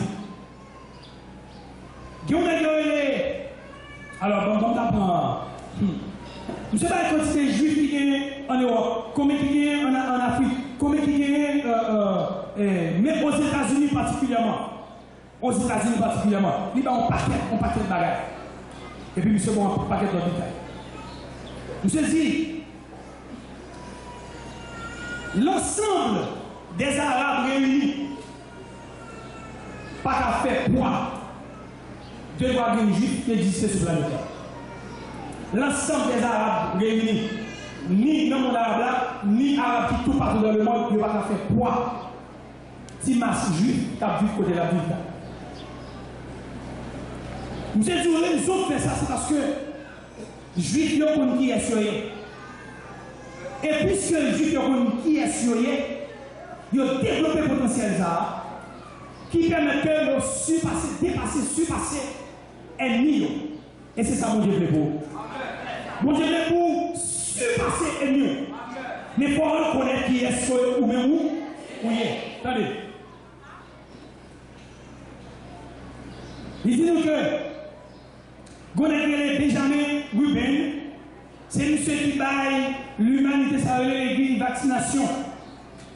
S1: Alors, bon, on apprend. Je ne sais pas la quantité juif qui est en Europe, combien qui est en Afrique, combien qui est, mais aux États-Unis particulièrement. Aux États-Unis particulièrement. Il y a un paquet de bagages. Et puis, monsieur, bon, un paquet de détails. Monsieur dit, l'ensemble des Arabes réunis, pas qu'à faire poids de droits juifs qui existent sur la planète. L'ensemble des Arabes réunis, ni dans le monde arabe là, ni Arabes qui tout partout dans le monde, ne va pas faire poids. Si masse juif qui a vu côté de la ville. Monsieur dit, les autres font ça, c'est parce que juifs ne connaissent qui est sur eux. Et puisque les juifs ne connaissent qui est sur eux, ils ont développé le potentiel ça, qui permet que nous surpasser ennemis. Et c'est ça mon Dieu veut pour. Mon Dieu veut pour surpasser ennemis. Mais il faut reconnaître qui est sur eux ou même où il est. Attendez. Il dit nous que Benjamin Ruben, c'est monsieur qui baille l'humanité, ça veut dire une vaccination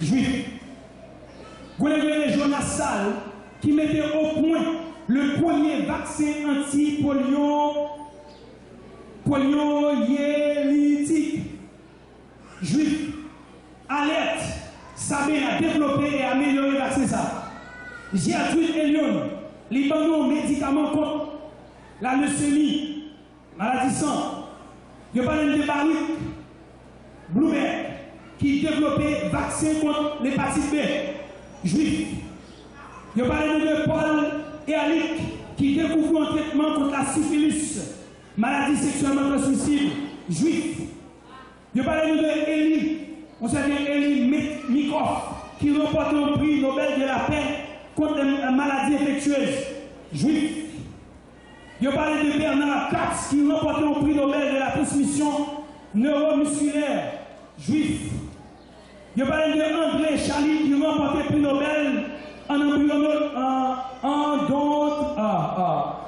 S1: juive. Jonas Sall, qui mettait au point le premier vaccin anti-poliomyélitique juif. Alerte, Sabine a développé et amélioré le vaccin ça. Gertrude Elion, les bons médicaments contre la leucémie, maladie sang. Je parle de Baruch Bloomberg, qui développait vaccin contre l'hépatite B juif. Je parle de Paul et Alic, qui découvre un traitement contre la syphilis, maladie sexuellement transmissible juif. Je parle de Elie, on s'appelle Elie Mikhoff, qui remporte un prix Nobel de la paix contre la maladie infectieuse juif. Je parlais de Bernard Katz qui remportait un prix Nobel de la transmission neuromusculaire juif. Je parlais de André Charlie qui remportait le prix Nobel en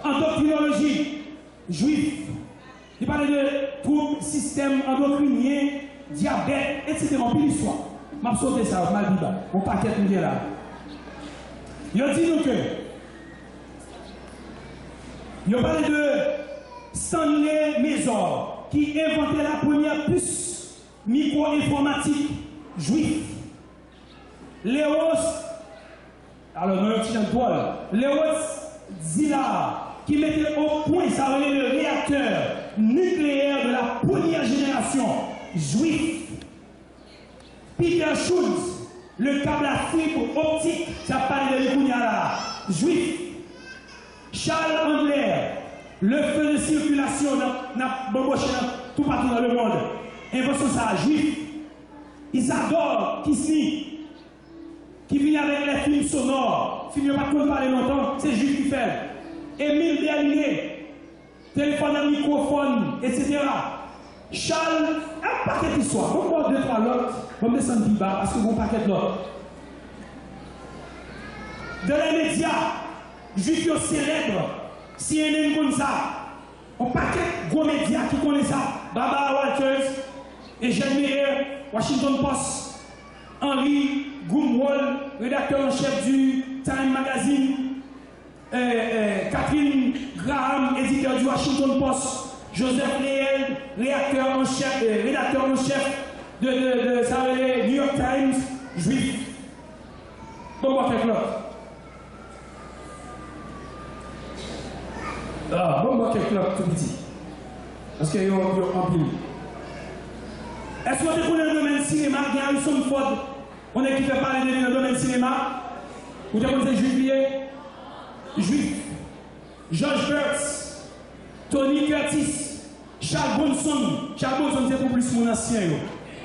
S1: endocrinologie juif. Je parlais de troubles système endocrinien, diabète, etc. Puis l'histoire. Je vais sauter ça, je vais le dire. On paquet de là. Je dis donc que il parlait de Stanley Mesor qui inventait la première puce micro-informatique juif. Léos, alors dans le petit toile, Léos Zilla qui mettait au point ça le réacteur nucléaire de la première génération juif. Peter Schultz
S2: le câble à fibre optique, ça parle de l'Ikounia là, juif. Charles Andler, le feu de circulation n'a bamboché tout partout dans le monde. Invention ça, juif. Isadore Kisny, qui vient avec les films sonores, film pas de parler longtemps, c'est juif qui fait. Émile Bernier, téléphone à microphone, etc. Charles, un paquet d'histoire. On va deux, trois l'autre, on va descendre plus bas parce que bon paquet l'autre. Dans les médias, juifs célèbres, CNN comme ça, un paquet de gros médias qui connaissent ça. Barbara Walters, Eugène Meyer, Washington Post, Henry Grunwald, rédacteur en chef du Time Magazine, Catherine Graham, éditeur du Washington Post, Joseph Leel, rédacteur en chef de New York Times, juif. Bon, on va faire l'autre. Ah, bon, on va faire l'autre tout petit. Parce qu'il y a un pile. Est-ce que vous connaissez le domaine cinéma? Il y a Harrison Ford. On est qui fait parler de le domaine cinéma. Vous connaissez Juif? Juif. George Burns, Tony Curtis, Charles Bronson. Charles Bronson, c'est pour plus mon ancien.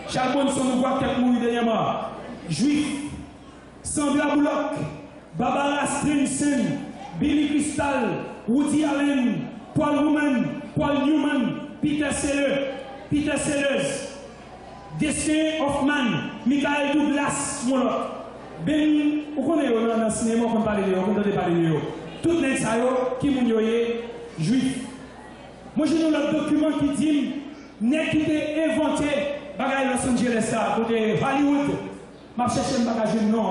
S2: Charles Bronson, nous voit quelqu'un mourir dernièrement. Juif. Sandra Bullock, Barbara Streisand, Billy Crystal, Woody Allen, Paul Newman, Peter Sellers, Dustin Hoffman, Michael Douglas, mon autre. Ben, vous connaissez dans le cinéma, on parle de eux, toutes les gens qui sont juifs. Moi, j'ai un document qui dit n'est qui a inventé bagaille Los Angeles, côté Hollywood. Je cherche un bagage non.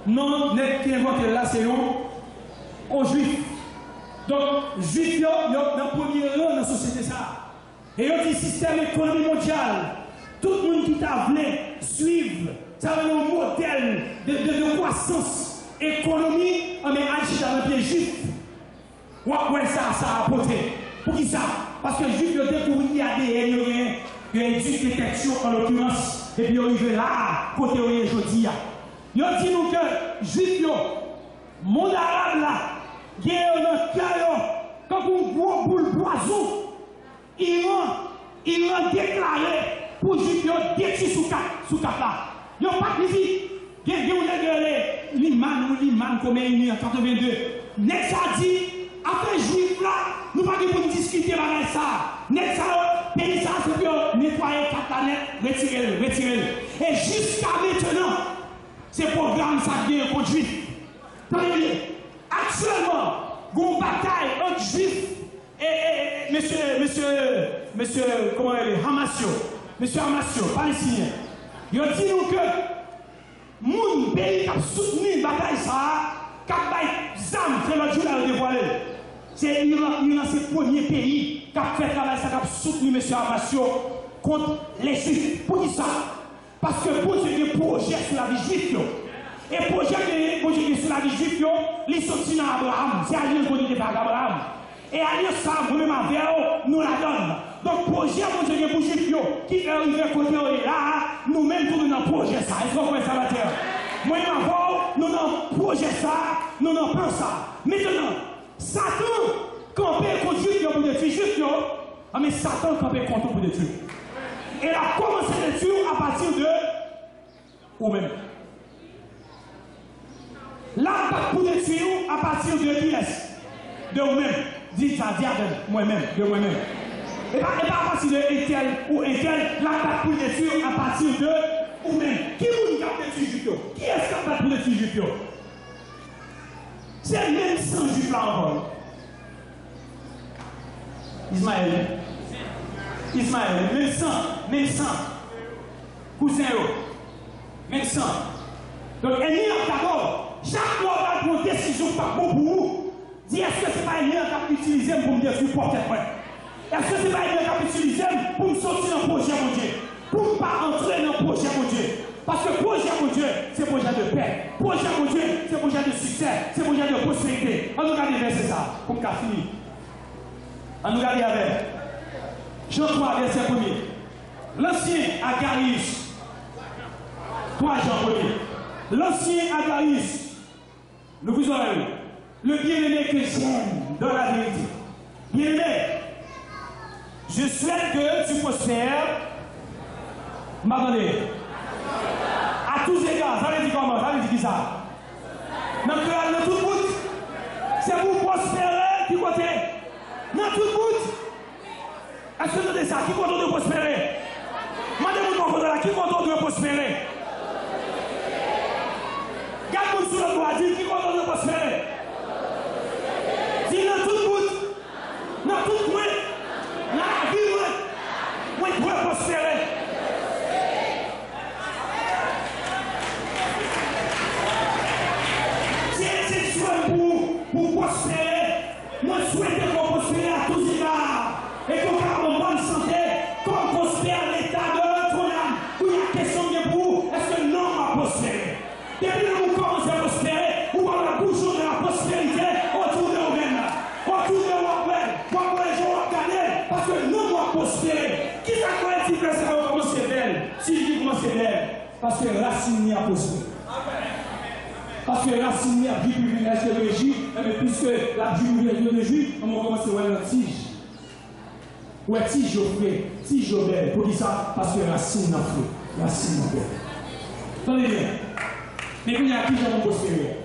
S2: Non, n'est qui a inventé là, c'est un juif. Donc, juif, il y a un premier rang dans la société. Et il y a un système économique mondial. Tout le monde qui t'a voulu suivre, ça va être un modèle de croissance économique, mais agir dans le pied juif. Ouais, ça a apporté. Pour qui ça? Parce que juif, il a découvert l'ADN, il y a une détection en l'occurrence, et puis il arrive là, côté où il est aujourd'hui. Il a dit nous que juif, le monde arabe là, il y a un cœur, quand on gros boule poison, Iran déclaré pour juif détruire sous cap là. Il n'y a pas de visite. Il y a l'imam comme il est en 82. N'est-ce pas dit, après juif là, nous ne pouvons pas discuter avec ça. N'est-ce pas, pays ça, c'est pour nettoyer la planète, retirer. Et jusqu'à maintenant, ces programmes ça vient contre juif. Actuellement, il y a une bataille entre juifs et monsieur, comment il est, Hamasio, palestinien. Il a dit nous que mon pays qui a soutenu la bataille, qui a fait l'autre jour à dévoiler. C'est l'Iran, c'est le premier pays qui a fait travail, qui a soutenu M. Hamasio contre les juifs. Pour qui ça? Parce que pour ce qui est projet sur la vie juive, et projet qui est sur la vie juive, ils sont dans Abraham. C'est alliance qui est par Abraham. Et alliance ça, vous-même avec nous la donne. Donc, projet pour Dieu pour juif qui est arrivé à côté là, nous-mêmes pour nous projet ça. Est-ce qu'on peut ça la terre? Moi, nous avons projet ça, nous avons peur ça. Maintenant, Satan campé contre juif pour détruire juif, mais Satan campé contre pour détruire. Et il a commencé à détruire à partir de vous-même. Là, pour détruire à partir de qui est? De vous-même. Dites ça, diable, moi-même, de moi-même. Et pas à partir de Intel ou Intel, là, pour détruire à partir de vous-même. Qui vous garde détruire juif? Qui est-ce qui a pour détruire juif? C'est même sans juif là encore. Ismaël, même sans. Cousin, même sans. Donc, ennemi d'abord, chaque fois qu'on prend une décision pas bon pour vous, dis est-ce que ce n'est pas ennemi qui a utilisé pour me détruire porte-tête? Est-ce que ce n'est pas ennemi qui a utilisé pour me sortir dans le projet mon Dieu? Pour ne pas entrer dans le projet mon Dieu? Parce que projet mon Dieu, c'est projet de paix. Projet mon Dieu, c'est projet de succès. C'est projet de prospérité. On nous regarde verset ça, pour qu'à finir. On nous regarde avec. Jean 3, verset 1er. L'ancien Agarius, 3 Jean 1er. L'ancien Agarius, nous vous aurons le bien-aimé que j'aime dans la vérité. Bien-aimé, je souhaite que tu prospères. M'attendez. À tous égards, ça veut dire comment? Ça veut dire qui ça? Dans tout le bout. C'est pour prospérer qui côté? Dans tout le bout. Est-ce que vous avez ça? Qui compte de prospérer? Demandez-moi comment qui compte de prospérer? Garde-moi sur le doigt, dis qui compte de prospérer? Dis dans tout le bout. Dans tout le coin. Dans la vie, moi, je dois prospérer. Pour prospérer, moi je souhaite qu'on prospère à tous égards et qu'on garde en bonne santé, qu'on prospère l'état de ton âme. Où il y a question de vous, est-ce que l'homme va prospérer? Depuis que vous commencez à prospérer, vous avez la bouche de la prospérité autour de vous-même, autour de vous-même, pour les gens regardent, parce que l'homme va prospérer. Qui ça croit que ça va commencer belle? Si je dis commencer belle, parce que racine a prospéré. Parce que la signe a vie privilège de Jésus, mais puisque la vie privilège de Jésus, on va commencer à voir la tige. Ouais, tige au frais, tige au bel. Pour qui ça? Parce que la signe a fait. La signe a fait. Attendez bien. Mais il y a qui j'aime prospérer?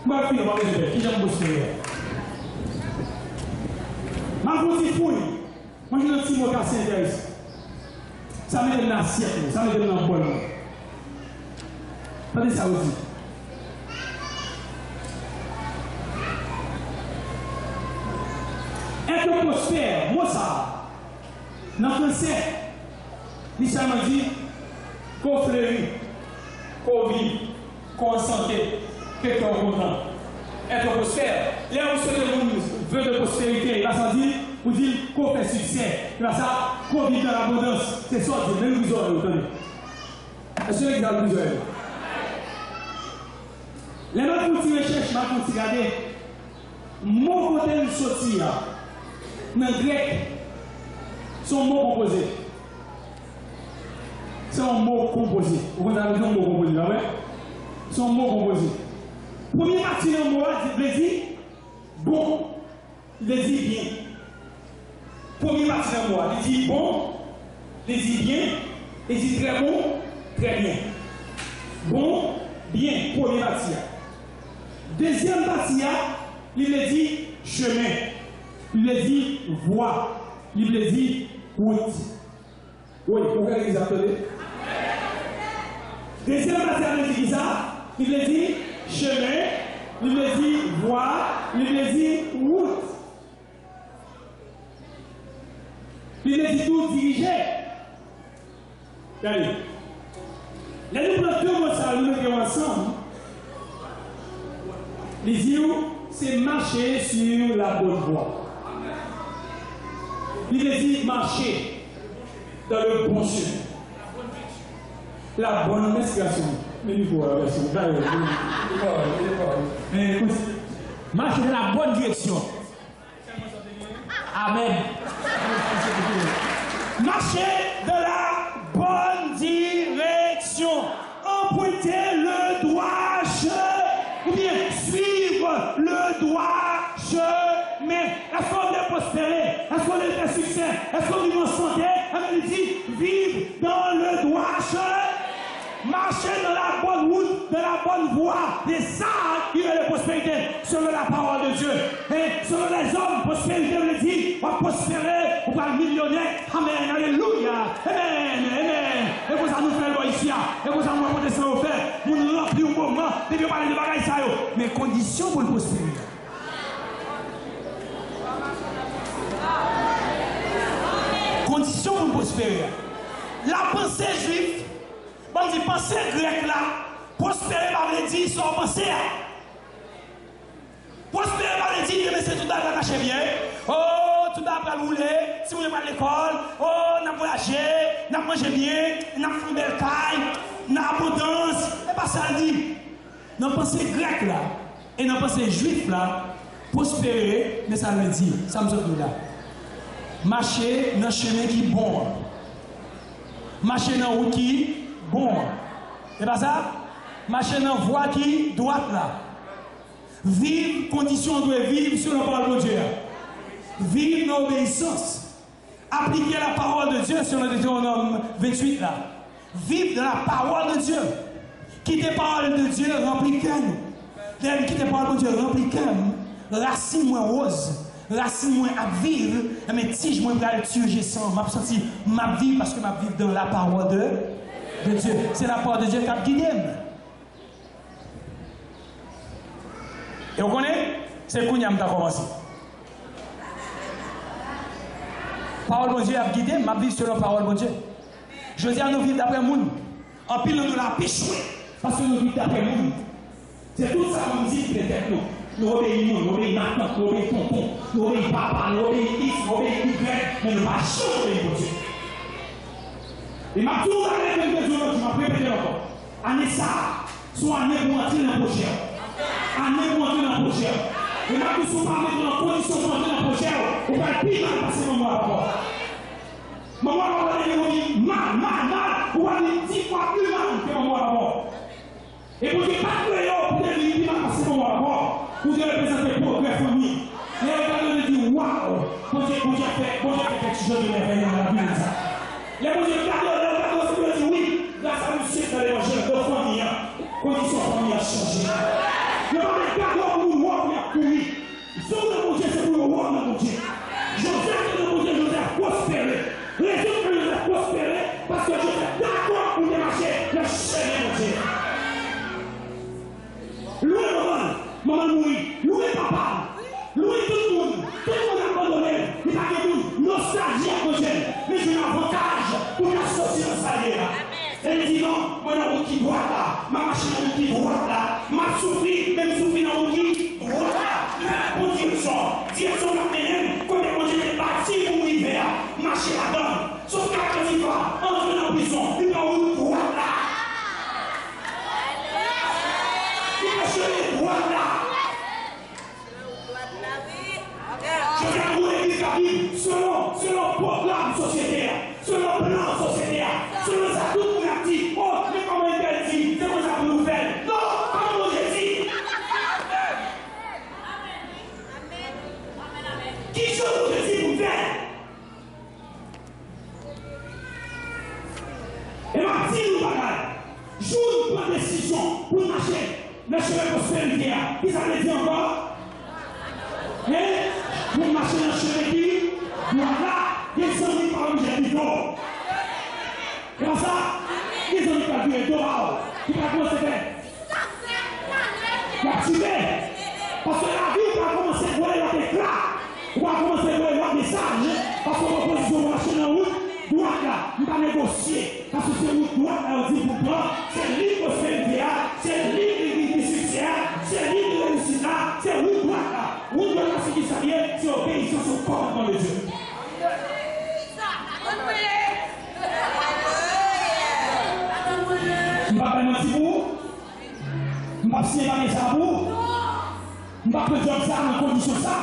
S2: Moi, je vais qui j'aime prospérer? Ma petite fouille, moi j'ai un petit mot cassé intéressant. Ça me donne l'assiette, ça me donne l'emploi. Attendez ça aussi. Être prospère, moi ça, dans le français, l'Islam dit qu'on fleurit, qu'on vit, qu'on santé, que qu'on content. Être prospère, là où ce que vous veut de prospérité, là ça dit, vous dites qu'on fait succès, là ça, qu'on vit dans l'abondance, c'est ça, c'est même vous aurez, vous tenez. Est-ce que vous avez vous aurez? Les gens qui recherchent, qui regardent, mon côté de sortir, dans le grec, c'est un mot composé. C'est un mot composé. Vous comprenez un mot composé là, ouais? C'est un mot composé. Premier partie d'un mot, il veut dire bon, il veut dire bien. Premier partie d'un mot, il dit bon, il dit bien, il dit très bon, très bien. Bon, bien, premier partie. Deuxième partie, il veut dire chemin. Il veut dire voie. Il veut dire route. Oui, vous pouvez les appeler. Deuxième partie, il veut dire ça. Il veut dire chemin. Il veut dire voie. Il veut dire route. Il veut dire tout diriger. Regardez. Là, nous prenons deux mots, ça, nous mettons ensemble. Les yeux, c'est marcher sur la bonne voie. Il veut dire marcher dans le bon chemin. La bonne respiration. Mais il faut la version.
S3: Marcher dans la bonne direction. Amen.
S2: Marcher dans la bonne direction. Emprunter le droit chemin. Ou bien suivre le droit chemin. Est-ce qu'on veut prospérer? Est-ce qu'on veut faire succès? Est-ce qu'on veut en santé? Elle dit vivre dans le droit chemin. Marcher dans la bonne route, dans la bonne voie. C'est ça qui est la prospérité, selon la parole de Dieu. Et selon les hommes, prospérité veut dire, on va prospérer, on va être millionnaire. Amen, alléluia. Amen, amen. Et vous allez nous faire le ici. Et vous allez nous apporter ça au fait. Vous nous remplir au moment. Et vous parler de bagages ça. Mais conditions pour le prospérer. Conditions pour le prospérer. La pensée juive. On dit pensée grecque là, prospérer par les dire sans penser. Prospérer par les dire, mais c'est tout à caché bien. Oh, tout à rouler, si vous n'êtes pas à l'école, oh, on a voyagé, on a mangé bien, on a fait une belle caille, on a abondance. Et pas ça le dit. Dans la pensée grecque là, et dans la pensée juive là, prospérer, mais ça le dit, ça me dit là. Marcher dans le chemin qui est bon. Marcher dans la route qui bon. C'est pas ça? marcher dans la voie qui droite là. Vivre, condition doit vivre sur la parole de Dieu. Vivre dans l'obéissance. Appliquer la parole de Dieu sur le Deutéronome 28 là. Vivre de la parole de Dieu. Quitter la parole de Dieu, remplir cœur. Quitter la parole de Dieu, remplir cœur. Racine moins rose. Racine moins à vivre. Mais tige moins à tuer, j'ai senti. M'a senti ma vie parce que ma vie dans la parole de Dieu. C'est la parole de Dieu qui a guidé. Et vous connaissez? C'est Kounyam qui a commencé. Parole de Dieu a guidé, ma vie selon la parole de Dieu. Je dis à nous vivre d'après le monde. En pile, nous la péchoué. Parce que nous vivons d'après le monde. C'est tout ça qu'on dit peut-être nous. Nous obéissons, nous obéissons maintenant, nous obéissons tonton, nous obéissons papa, nous obéissons X, nous obéissons Y, mais nous ne pas changer pour Dieu. Et ma tour avec le Dieu, tu m'as répété encore. Année ça, soit année pour entrer dans le projet. Année pour entrer dans le projet. Et ma tour soit pas mettre dans la condition pour entrer dans le projet. On va le pire mal passer mon mois d'abord. Mon mois d'abord, on va dire mal. On va dire 10 fois plus mal que mon mois d'abord. Et pour dire pas que vous pouvez dire pire mal passer mon mois d'abord. Vous devez représenter pour la famille. Et regardez et dire waouh, bon Dieu fait quelque chose de merveilleux dans la vie de ça. Les bon Dieu regardez, vous dire oui, grâce à Lucie dans l'évangile de famille, condition famille a changé. Le bon Dieu regarde pour nous voir pour courir. Sauf le bon Dieu, c'est pour nous voir dans mon Dieu. Joseph, le bon Dieu, Joseph prospéré. Raison que Joseph prospéré, parce que Joseph d'accord pour démarcher le chemin de Dieu. Louez maman mourit, louez papa, louez tout le monde abandonné, il n'y a pas de nostalgie à cause, mais j'ai un avantage pour m'associer dans sa vie là. Elle dit non, moi dans mon qui droit là, ma machine dans mon qui droit là, ma souffri, même souffri dans mon qui droit là, mais pour direction la même, comme mon Dieu est parti pour l'hiver, marcher là-dedans, sauf qu'à quand il va, entrer dans la prison, il va où droit là. Il va chercher droit là. Je viens pour l'église catholique selon le programme sociétaire, selon le plan sociétaire, selon ça tout le monde a dit, oh, mais comment il dit, c'est comme ça que nous faisons. Non, comme Jésus. Qui chose Jésus vous fait? Et ma dit nous bagaille, jour nous prenons décision pour marcher le chemin prospérité, qui ça veut dire encore? Pour marcher dans le chemin qui, voilà, ils sont mis par le jet d'eau. Comme ça, ils ont mis par le dehors. Qui va commencer à faire? L'activer. Parce que la vie va commencer à voir les éclats. On va commencer à voir les messages. Parce qu'on va position pour marcher dans la route. Droite là, on va négocier. Parce que c'est route droite, on dit pour toi, c'est libre prospérité, c'est libre succès, c'est libre réussite, c'est route droite là. Route droite là, c'est qui ça vient, c'est obéissance au corps dans les yeux. Je ne vais pas mentir pour vous. Je ne vais pas signer ça pour vous. Je ne vais pas faire ça en condition ça.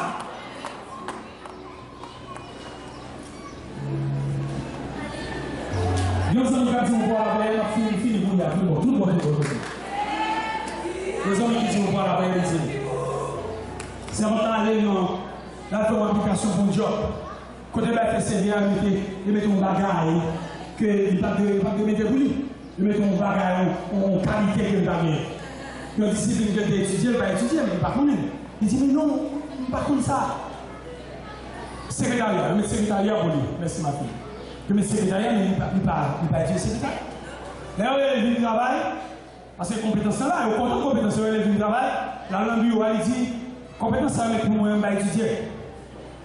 S2: Nous sommes quand on voit la veille, on a fini pour y aller, tout le monde est bon. Les hommes qui disent on voit la veille, c'est important d'aller dans la application pour le job. Quand on va faire servir, ils mettent un bagage que il pas de mettre pour lui. Ils mettent un bagage en qualité que il va mettre. Une discipline que tu étudies, il va étudier, mais il ne va pas connaître. Il dit mais non, il ne va pas connaître ça. Secrétariat, le secrétariat pour lui. Merci ma fille. Le secrétariat, il ne peut pas être secrétaire. D'ailleurs, il vient du travail, parce que compétence là, il y a autant de compétences, il vient du travail, la langue, il dit, compétence là, pour moi, je vais étudier.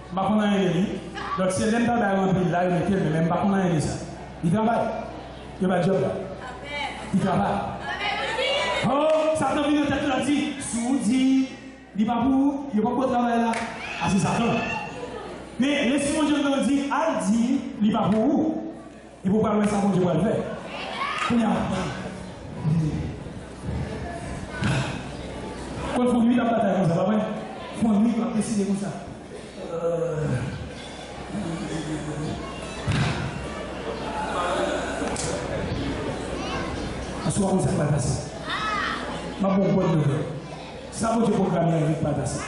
S2: Je ne vais pas rien dire. Donc, c'est l'un travail dans le pays là, il met mais même pas rien dire ça. Il travaille. Il va job là. Il travaille. Oh, Satan vient de tête là, dit, soudi, il va pour, il va pas pour travail là. Ah, c'est Satan. Mais laissez-moi Dieu nous dire, elle dit, il va pour vous. Et pour parler de ça, Dieu va le faire. Quand il faut nuit dans la bataille comme ça, pas vrai? Il faut nuit, il va décider comme ça. À ce moment-là, ça va passer. ma bonne nouvelle. Ça vous programme avec Padassi.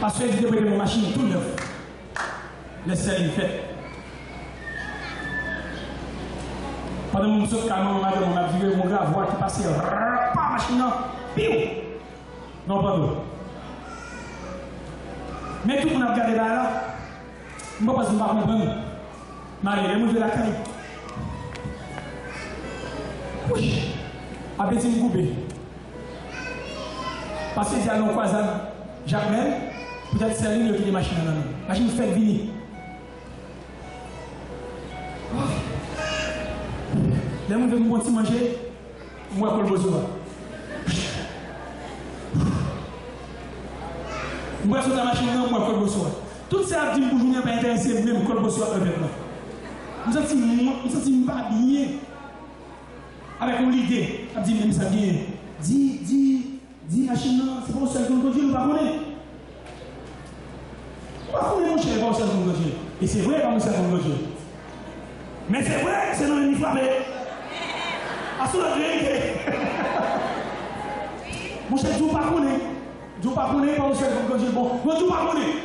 S2: Parce que j'ai développé mon machine tout neuf. Laissez-le faire. Pendant mon saut de camion, on a vu mon gars voix qui passait. Pas machine, piou. Non, pas d'eau. Mais tout le monde a regardé là. Je ne sais pas si je ne comprends pas. Marie, je vais la caille. Oui. Après, je me coupe. Parce que j'ai un croisade, Jacques Mel, peut-être c'est lui qui a des machines dans la main. La machine fait venir. Les gens veulent me manger, moi, je vais le besoin. Moi, je suis dans la machine, moi, je vais le besoin. Tout ça, je dis que je ne suis pas intéressé, même je vais le besoin maintenant. Je me sens pas bien. Avec mon idée, je dis, même ça vient. Dis, machine, c'est pas seul que nous Dieu, nous ne pas connaître. Pas mon cher, pas seul que Dieu. Et c'est vrai, pas seul que Dieu. Mais c'est vrai, c'est dans une famille. À ce moment-là, mon cher, Dieu ne pas connaître. Dieu ne pas connaître, pas seul que Dieu. Bon, Dieu ne pas connaître.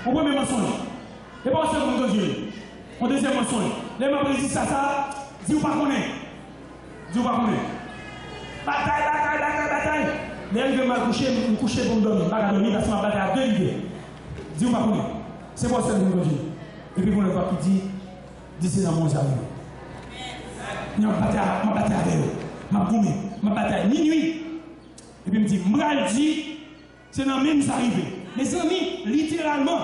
S2: On premier mensonge. Et pas seul que Dieu. On deuxième mensonge. Les membres disent ça, Dieu ne pas connaître. Dieu ne pas connaître. Bataille. Les gens veulent me coucher pour me dormir. Je vais dormir parce que ma bataille a deux idées. Dieu m'a connu. C'est pas seul que Dieu. Et puis, on voit qui dit c'est dans mon cerveau. Je bataille avec eux. Je bataille minuit. Et puis, il me dit, Mraldi, c'est dans le même arrivé. Mes amis, littéralement,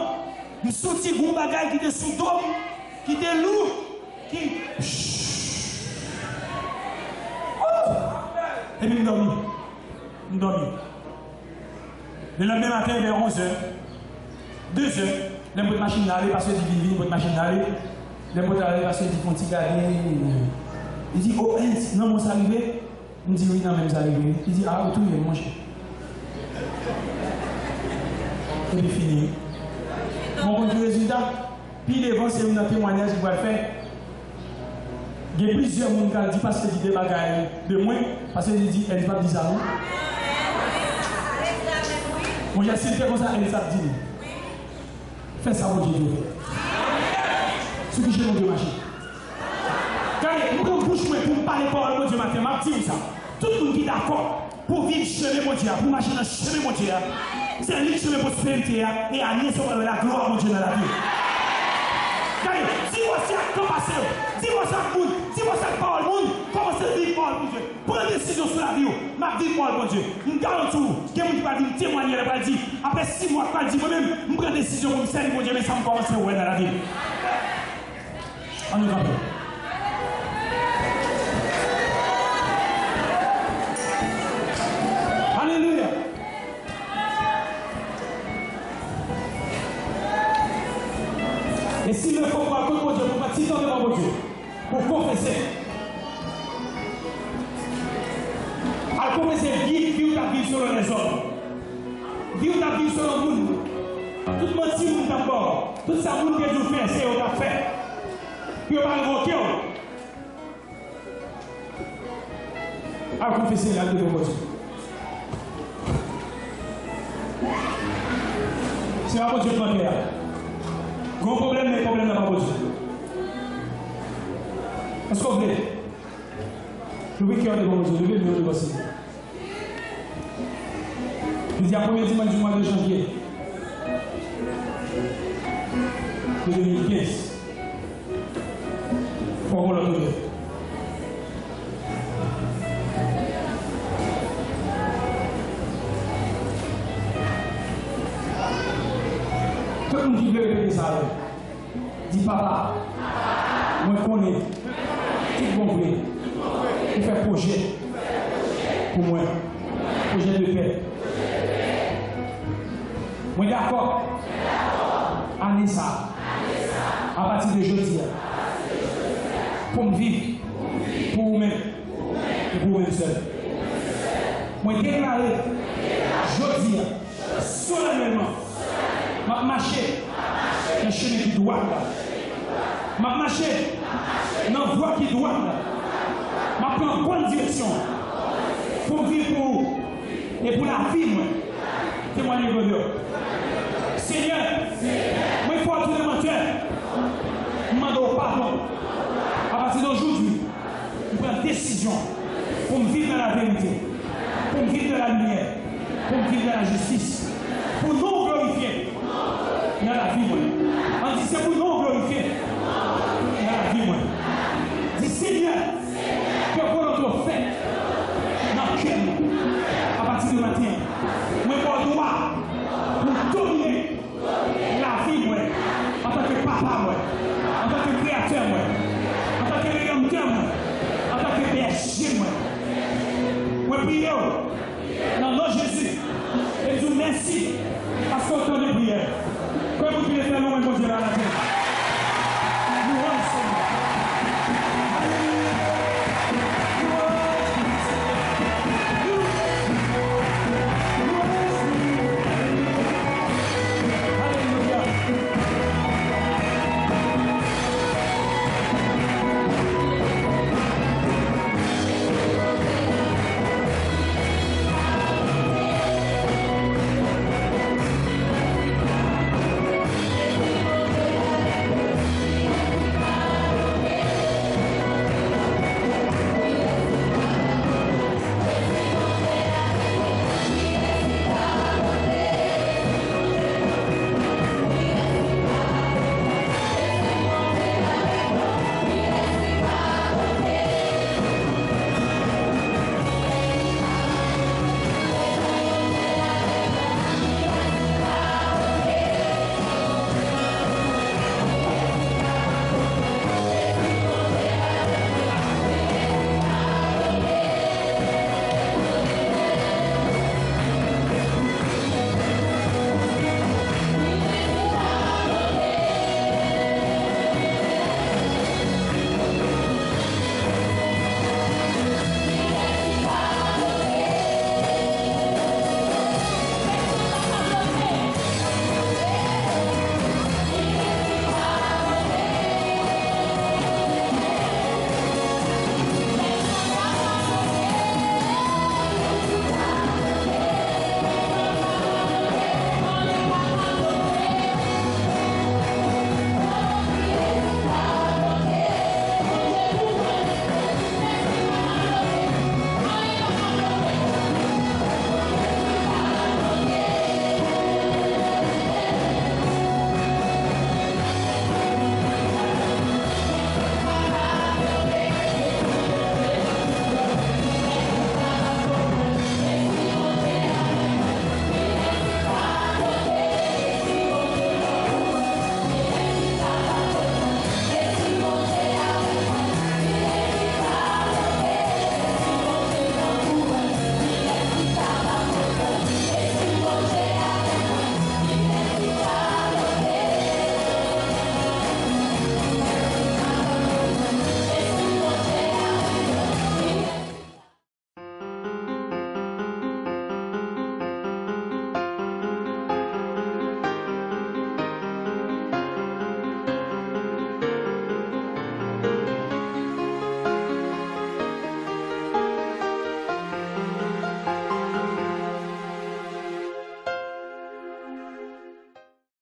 S2: nous sortis de bagaille qui était sous d'homme, qui était lourd, qui. Et puis, je dormis. Le lendemain matin, vers 11h, 2h, les mots de machine d'aller, parce que je dis, votre machine d'aller, les mots d'aller, parce que je dis, qu'on t'y garde. Il dit, oh, non, moi, c'est arrivé. Il me dit, oui, non, mais c'est arrivé. Il dit, ah, tout, il est mangé. Il est fini. Mon résultat, puis devant, c'est un témoignage qu'il va faire. Il y a plusieurs personnes qui disent parce que je dis des bagages de moi, parce que je dis, elle ne va pas dire ça. Moi, j'ai essayé de faire comme ça, elle ne va pas dire. Fais ça, mon Dieu. Ce que j'ai dans le marché. Quand je bouche pour me parler par le Dieu matin, je dis ça. Tout le monde qui est d'accord pour vivre chemin mon Dieu, pour marcher dans le chemin mon Dieu, c'est un chemin de prospérité et aller sur la gloire mon Dieu dans la vie. Dis-moi ça, comment passer. Dis-moi ça, monde. Dis-moi ça, parole, monde. Comment c'est vivre, parole, mon Dieu. Prends une décision sur la vie. Ma vie, parole, mon Dieu. Je garantis tout. Quelqu'un qui va dire, témoigner, elle va dire. Après 6 mois, elle va dire, moi-même, je prends une décision pour me servir, mon Dieu, mais ça me commence à voir dans la vie. On y va. Alléluia. Et s'il ne faut pas que mon Dieu, pour pas titre devant mon Dieu, pour confesser, à confesser, vivre ta vie selon les hommes, vivre ta vie selon le monde, tout le monde dit d'abord, tout ça, vous devez faire, c'est ce qu'on a fait, puis on va invoquer. À confesser la devant mon Dieu. C'est pas mon Dieu qui est là. Gros problème, mais problème n'a pas posé. Est-ce qu'on veut? Le week-end est bon, je vais le passer. Il dit à premier dimanche du mois de janvier 2015. Pour qu'on le trouve. Tout le monde qui veut répéter ça, dit papa, moi je connais, tout compris, pour faire projet pour moi, projet de paix. Moi d'accord, année ça, à partir de aujourd'hui, pour me vivre, pour vous-même, et pour vous-même seul. Moi déclaré, aujourd'hui, solennellement, m'a marché, un chemin qui doit là. m'a marché dans la voie qui doit. M'a pris en bonne direction pour vivre pour et pour la vie, moi. Témoignez de Dieu. Seigneur, moi, il faut tourner mon cœur. Je demande pardon. À partir d'aujourd'hui, je prends une décision pour me vivre dans la vérité, pour me vivre dans la lumière, pour me vivre dans la justice, pour nous glorifier dans la vie, moi. On dit c'est pour nous glorifier dans la vie, moi. Dis Seigneur, que votre fait dans le cœur, à partir du matin, moi, je dois pour dominer la vie, moi, en tant que papa, moi, en tant que créateur, moi, en tant que rédempteur, moi, en tant que berger, moi. Moi, prions dans le nom de Jésus et je vous remercie.